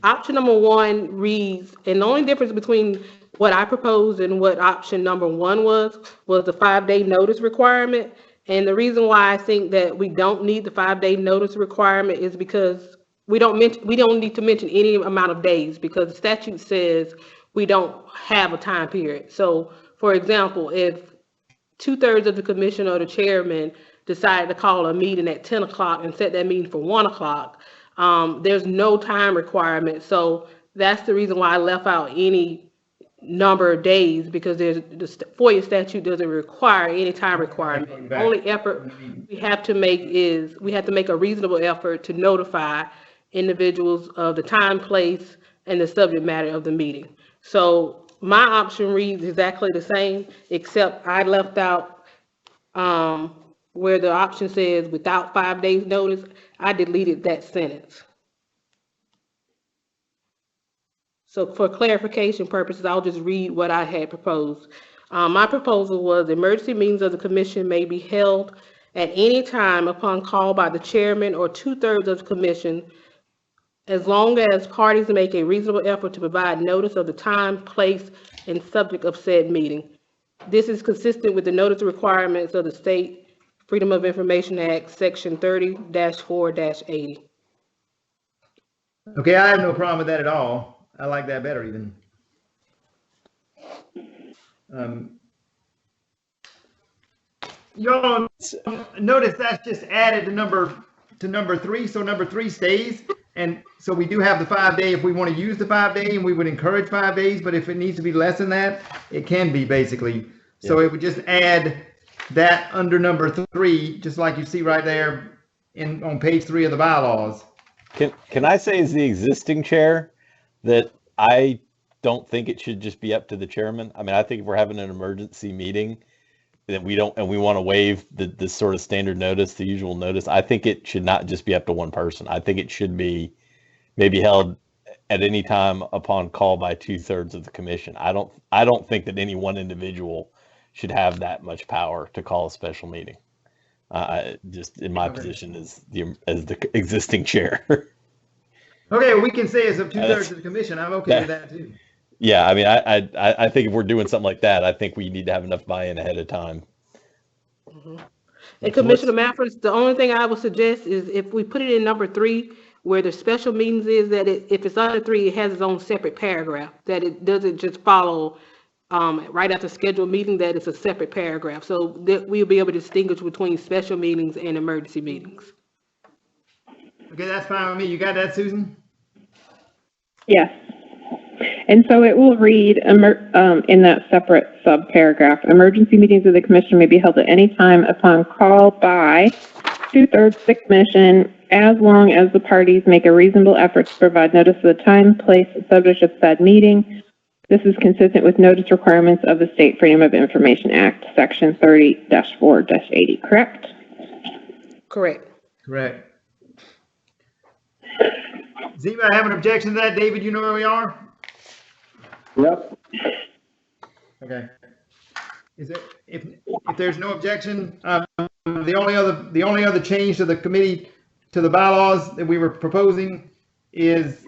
H: option number one reads, and the only difference between what I proposed and what option number one was the 5-day notice requirement. And the reason why I think that we don't need the 5-day notice requirement is because we don't need to mention any amount of days, because the statute says we don't have a time period. So, for example, if 2/3 of the commission or the chairman decided to call a meeting at 10 o'clock and set that meeting for 1 o'clock, there's no time requirement. So that's the reason why I left out any number of days, because the FOIA statute doesn't require any time requirement. The only effort we have to make is we have to make a reasonable effort to notify individuals of the time, place, and the subject matter of the meeting. So my option reads exactly the same, except I left out where the option says without 5 days notice. I deleted that sentence. So for clarification purposes, I'll just read what I had proposed. My proposal was emergency meetings of the commission may be held at any time upon call by the chairman or 2/3 of the commission, as long as parties make a reasonable effort to provide notice of the time, place, and subject of said meeting. This is consistent with the notice requirements of the State Freedom of Information Act, Section 30-4-80.
B: Okay, I have no problem with that at all. I like that better even. Y'all notice that's just added to number 3, so number 3 stays. And so we do have the 5-day if we want to use the 5-day, and we would encourage 5 days, but if it needs to be less than that, it can be basically. So it would just add that under number 3, just like you see right there on page 3 of the bylaws.
D: Can I say as the existing chair that I don't think it should just be up to the chairman? I mean, I think if we're having an emergency meeting that we want to waive the sort of standard notice, the usual notice, I think it should not just be up to one person. I think it should be maybe held at any time upon call by 2/3 of the commission. I don't think that any one individual should have that much power to call a special meeting. Just in my position as the existing chair.
B: Okay, well, we can say it's of 2/3 of the commission. I'm okay with that too.
D: Yeah, I mean, I think if we're doing something like that, I think we need to have enough buy-in ahead of time.
H: Mm-hmm. And Commissioner Maffers, the only thing I would suggest is if we put it in number 3, where the special meetings is, that if it's under 3, it has its own separate paragraph, that it doesn't just follow right after scheduled meeting, that it's a separate paragraph, so that we'll be able to distinguish between special meetings and emergency meetings.
B: Okay, that's fine with me. You got that, Susan?
A: Yes. And so it will read in that separate sub-paragraph, emergency meetings of the commission may be held at any time upon call by 2/3 of the commission, as long as the parties make a reasonable effort to provide notice of the time, place, and subject of said meeting. This is consistent with notice requirements of the State Freedom of Information Act, Section 30-4-80, correct?
H: Correct.
B: Correct. Does anybody have an objection to that? David, you know where we are?
C: Yep.
B: Okay. Is it, if there's no objection, the only other change to the committee, to the bylaws that we were proposing is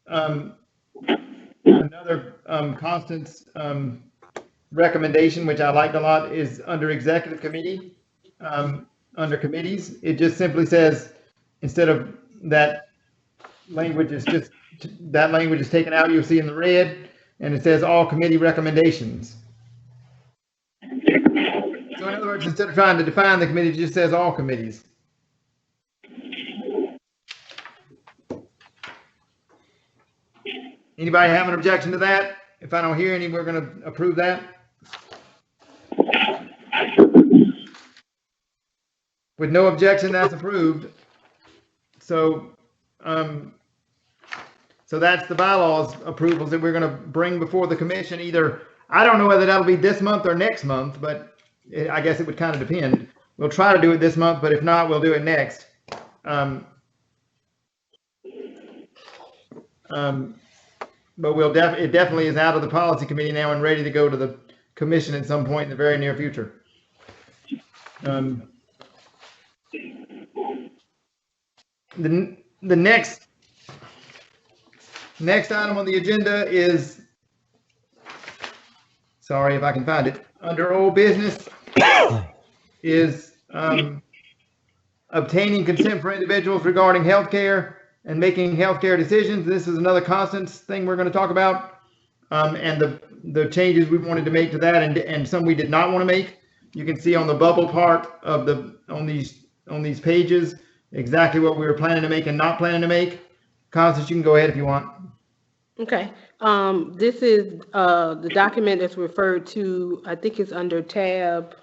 B: another Constance recommendation, which I liked a lot, is under executive committee, under committees. It just simply says, instead of that language is just, that language is taken out, you'll see in the red, and it says all committee recommendations. So in other words, instead of trying to define the committee, it just says all committees. Anybody have an objection to that? If I don't hear any, we're going to approve that. With no objection, that's approved. So, so that's the bylaws approvals that we're going to bring before the commission. Either, I don't know whether that'll be this month or next month, but I guess it would kind of depend. We'll try to do it this month, but if not, we'll do it next. But it definitely is out of the policy committee now and ready to go to the commission at some point in the very near future. The next item on the agenda is, sorry if I can find it, under old business is obtaining consent for individuals regarding healthcare and making healthcare decisions. This is another constants thing we're going to talk about, and the changes we wanted to make to that, and some we did not want to make. You can see on the bubble part of on these pages exactly what we were planning to make and not planning to make. Constance, you can go ahead if you want.
H: Okay, this is, the document that's referred to, I think it's under tab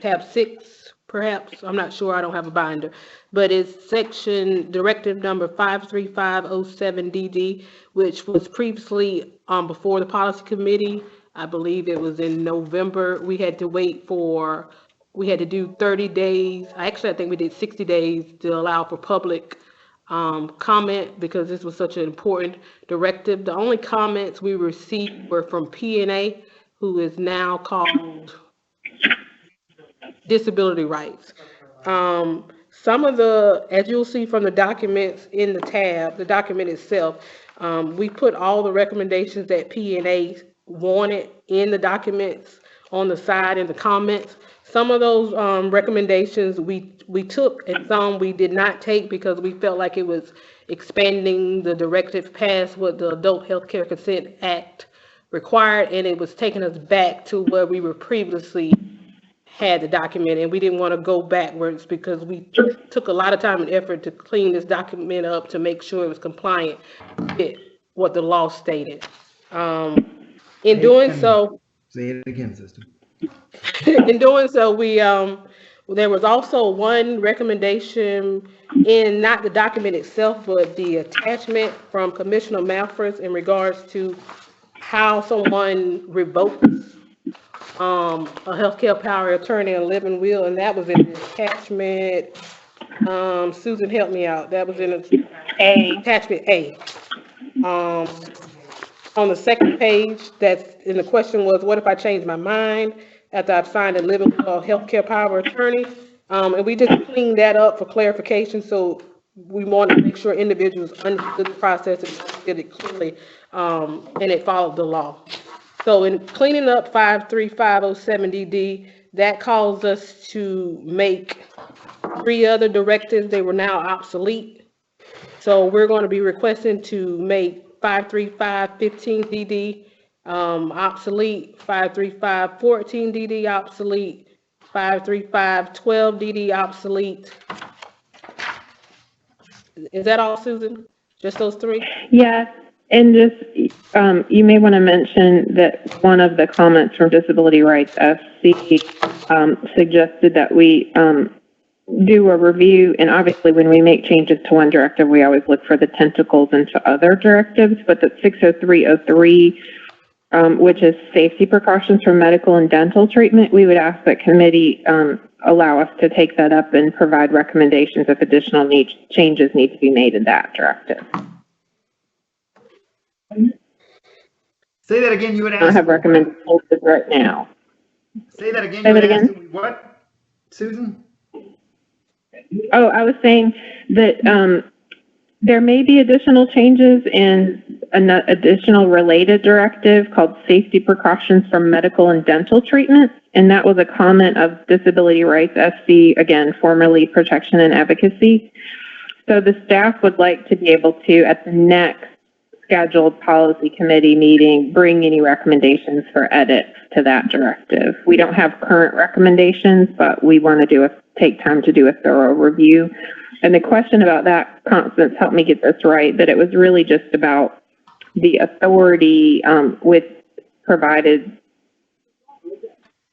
H: 6, perhaps, I'm not sure, I don't have a binder, but it's section directive number 53507DD, which was previously, before the policy committee. I believe it was in November. We had to do 30 days. I think we did 60 days to allow for public comment, because this was such an important directive. The only comments we received were from P&A, who is now called Disability Rights. Some of the, as you'll see from the documents in the tab, the document itself, we put all the recommendations that P&A wanted in the documents on the side in the comments. Some of those recommendations we took, and some we did not take because we felt like it was expanding the directive past what the Adult Healthcare Consent Act required, and it was taking us back to where we were previously had the document, and we didn't want to go backwards because we took a lot of time and effort to clean this document up to make sure it was compliant with what the law stated. In doing so,
B: Say it again, sister.
H: in doing so, we there was also one recommendation in not the document itself, but the attachment from Commissioner Malford in regards to how someone revokes a healthcare power of attorney and living will, and that was in the attachment. Susan, help me out. That was in attachment A. On the second page, and the question was, what if I change my mind after I've signed a living will healthcare power of attorney? And we just cleaned that up for clarification, so we wanted to make sure individuals understood the process and did it clearly, and it followed the law. So in cleaning up 53507DD, that caused us to make 3 other directives. They were now obsolete. So we're going to be requesting to make 53515DD obsolete, 53514DD obsolete, 53512DD obsolete. Is that all, Susan? Just those 3?
A: Yes, and just, you may want to mention that one of the comments from Disability Rights SC suggested that we do a review, and obviously when we make changes to one directive, we always look for the tentacles into other directives, but the 60303, which is safety precautions for medical and dental treatment, we would ask that committee allow us to take that up and provide recommendations if additional changes need to be made in that directive.
B: Say that again. You would
A: I don't
B: ask.
A: have recommendations right now.
B: Say that again.
A: Say that again.
B: What, Susan?
A: Oh, I was saying that there may be additional changes in an additional related directive called Safety Precautions for Medical and Dental Treatments, and that was a comment of Disability Rights SC, again, formerly Protection and Advocacy. So the staff would like to be able to, at the next scheduled policy committee meeting, bring any recommendations for edits to that directive. We don't have current recommendations, but we want to take time to do a thorough review. And the question about that, Constance, helped me get this right, that it was really just about the authority with provided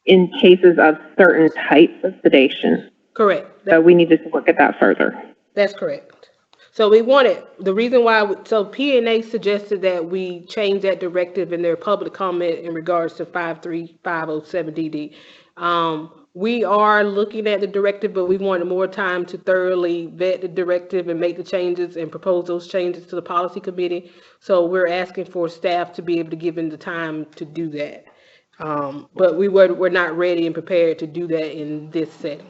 A: in cases of certain types of sedation.
H: Correct.
A: So we needed to look at that further.
H: That's correct. So we wanted, the reason why, so P&A suggested that we change that directive in their public comment in regards to 53507DD. We are looking at the directive, but we wanted more time to thoroughly vet the directive and make the changes and propose those changes to the policy committee. So we're asking for staff to be able to give them the time to do that. But we're not ready and prepared to do that in this setting.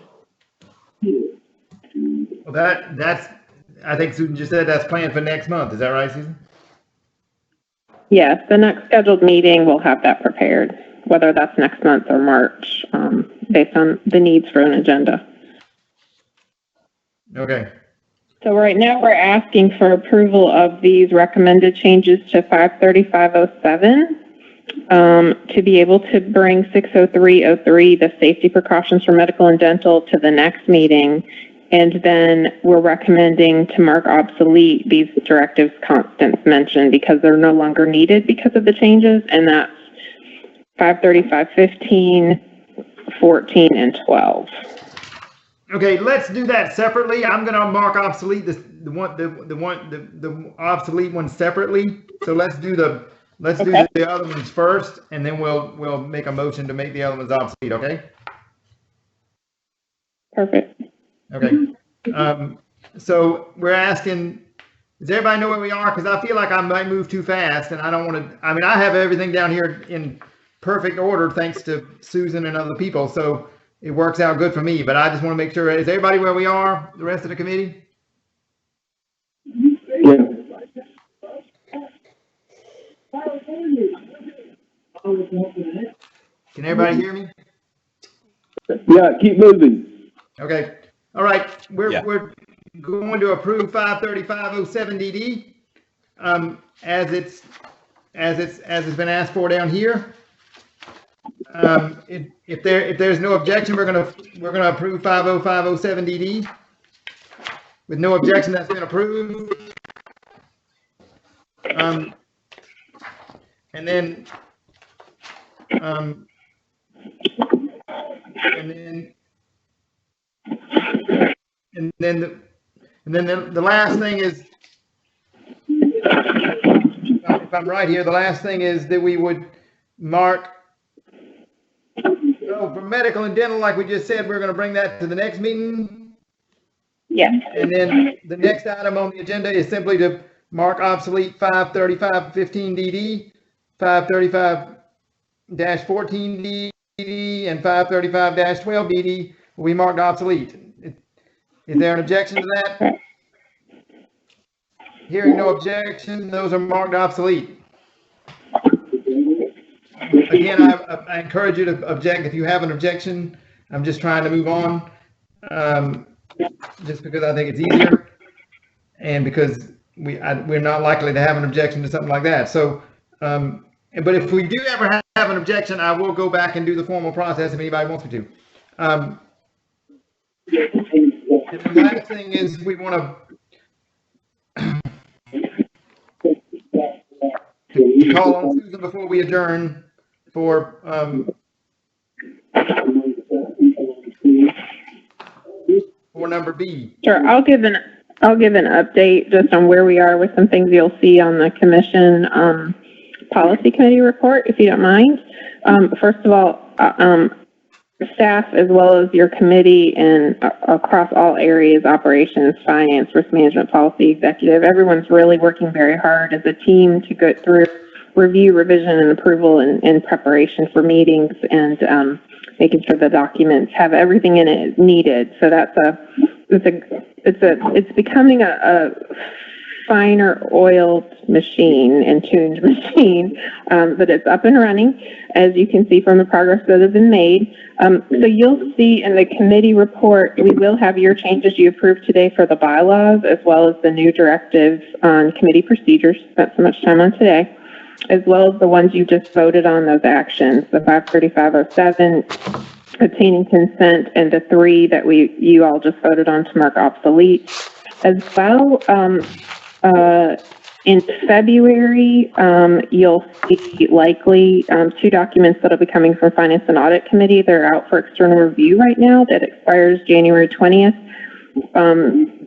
B: Well, that's, I think Susan just said that's planned for next month. Is that right, Susan?
A: Yes, the next scheduled meeting, we'll have that prepared, whether that's next month or March, based on the needs for an agenda.
B: Okay.
A: So right now, we're asking for approval of these recommended changes to 53507, to be able to bring 60303, the safety precautions for medical and dental, to the next meeting. And then we're recommending to mark obsolete these directives Constance mentioned because they're no longer needed because of the changes, and that's 53515, 14, and 12.
B: Okay, let's do that separately. I'm gonna mark obsolete the obsolete one separately. So let's do the other ones first, and then we'll make a motion to make the other ones obsolete. Okay.
A: Perfect.
B: Okay. So we're asking, does everybody know where we are? Because I feel like I might move too fast, and I don't want to. I mean, I have everything down here in perfect order thanks to Susan and other people. So it works out good for me, but I just want to make sure, is everybody where we are, the rest of the committee?
C: Yeah.
B: Can everybody hear me?
C: Yeah, keep moving.
B: Okay. All right. We're going to approve 53507 DD, as it's been asked for down here. If there's no objection, we're gonna approve 50507 DD. With no objection, that's been approved. And then the last thing is, if I'm right here, the last thing is that we would mark, for medical and dental, like we just said, we're going to bring that to the next meeting.
A: Yes.
B: And then the next item on the agenda is simply to mark obsolete 53515 DD, 535-14 DD, and 535-12 DD will be marked obsolete. Is there an objection to that? Hearing no objection, those are marked obsolete. Again, I encourage you to object if you have an objection. I'm just trying to move on, just because I think it's easier, and because we're not likely to have an objection to something like that. So, but if we do ever have an objection, I will go back and do the formal process if anybody wants me to. And the last thing is we want to call on Susan before we adjourn for number B.
A: Sure. I'll give an update just on where we are with some things you'll see on the commission policy committee report, if you don't mind. First of all, staff as well as your committee and across all areas, operations, finance, risk management, policy, executive, everyone's really working very hard as a team to go through review, revision, and approval in preparation for meetings and making sure the documents have everything in it needed. So it's becoming a finer oiled machine and tuned machine, but it's up and running, as you can see from the progress that has been made. So you'll see in the committee report, we will have your changes you approved today for the bylaws, as well as the new directives on committee procedures spent so much time on today, as well as the ones you just voted on, those actions, the 53507, obtaining consent, and the 3 that you all just voted on to mark obsolete. As well, in February, you'll see likely 2 documents that'll be coming from Finance and Audit Committee. They're out for external review right now. That expires January 20th.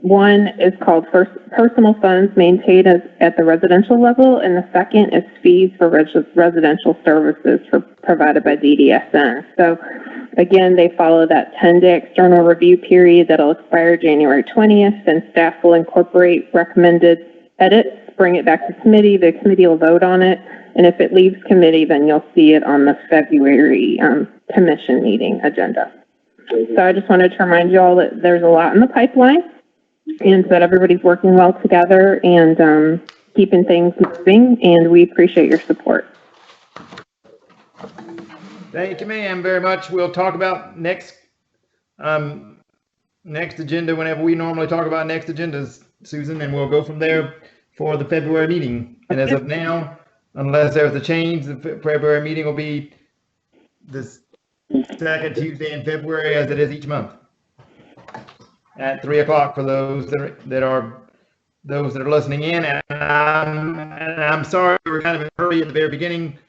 A: One is called personal funds maintained at the residential level, and the second is fees for residential services provided by DDSN. So again, they follow that 10-day external review period that'll expire January 20th, and staff will incorporate recommended edits, bring it back to committee. The committee will vote on it, and if it leaves committee, then you'll see it on the February commission meeting agenda. So I just wanted to remind you all that there's a lot in the pipeline and that everybody's working well together and keeping things moving, and we appreciate your support.
B: Thank you, ma'am, very much. We'll talk about next agenda whenever we normally talk about next agendas, Susan, and we'll go from there for the February meeting. And as of now, unless there's a change, the February meeting will be this second Tuesday in February, as it is each month, at 3 o'clock for those that are listening in. And I'm sorry we were kind of in a hurry at the very beginning.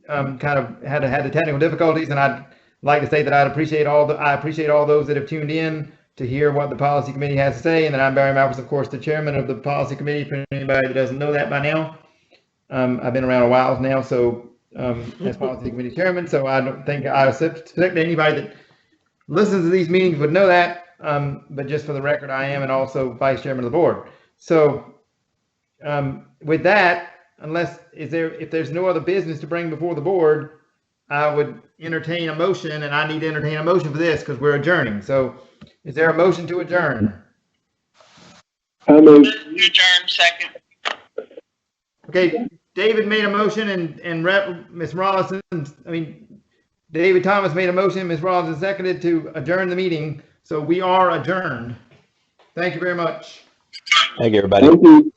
B: Kind of had the technical difficulties, and I'd like to say that I appreciate all those that have tuned in to hear what the policy committee has to say, and that I'm Barry Malphus, of course, the chairman of the policy committee. For anybody that doesn't know that by now, I've been around a while now, so as policy committee chairman, so I don't think I suspect anybody that listens to these meetings would know that. But just for the record, I am, and also vice chairman of the board. So with that, if there's no other business to bring before the board, I would entertain a motion, and I need to entertain a motion for this because we're adjourning. So is there a motion to adjourn?
C: Move.
G: Adjourn, second.
B: Okay, David made a motion, and Ms. Rollison, David Thomas made a motion, Ms. Rollison seconded to adjourn the meeting. So we are adjourned. Thank you very much.
D: Thank you, everybody.
C: Thank you.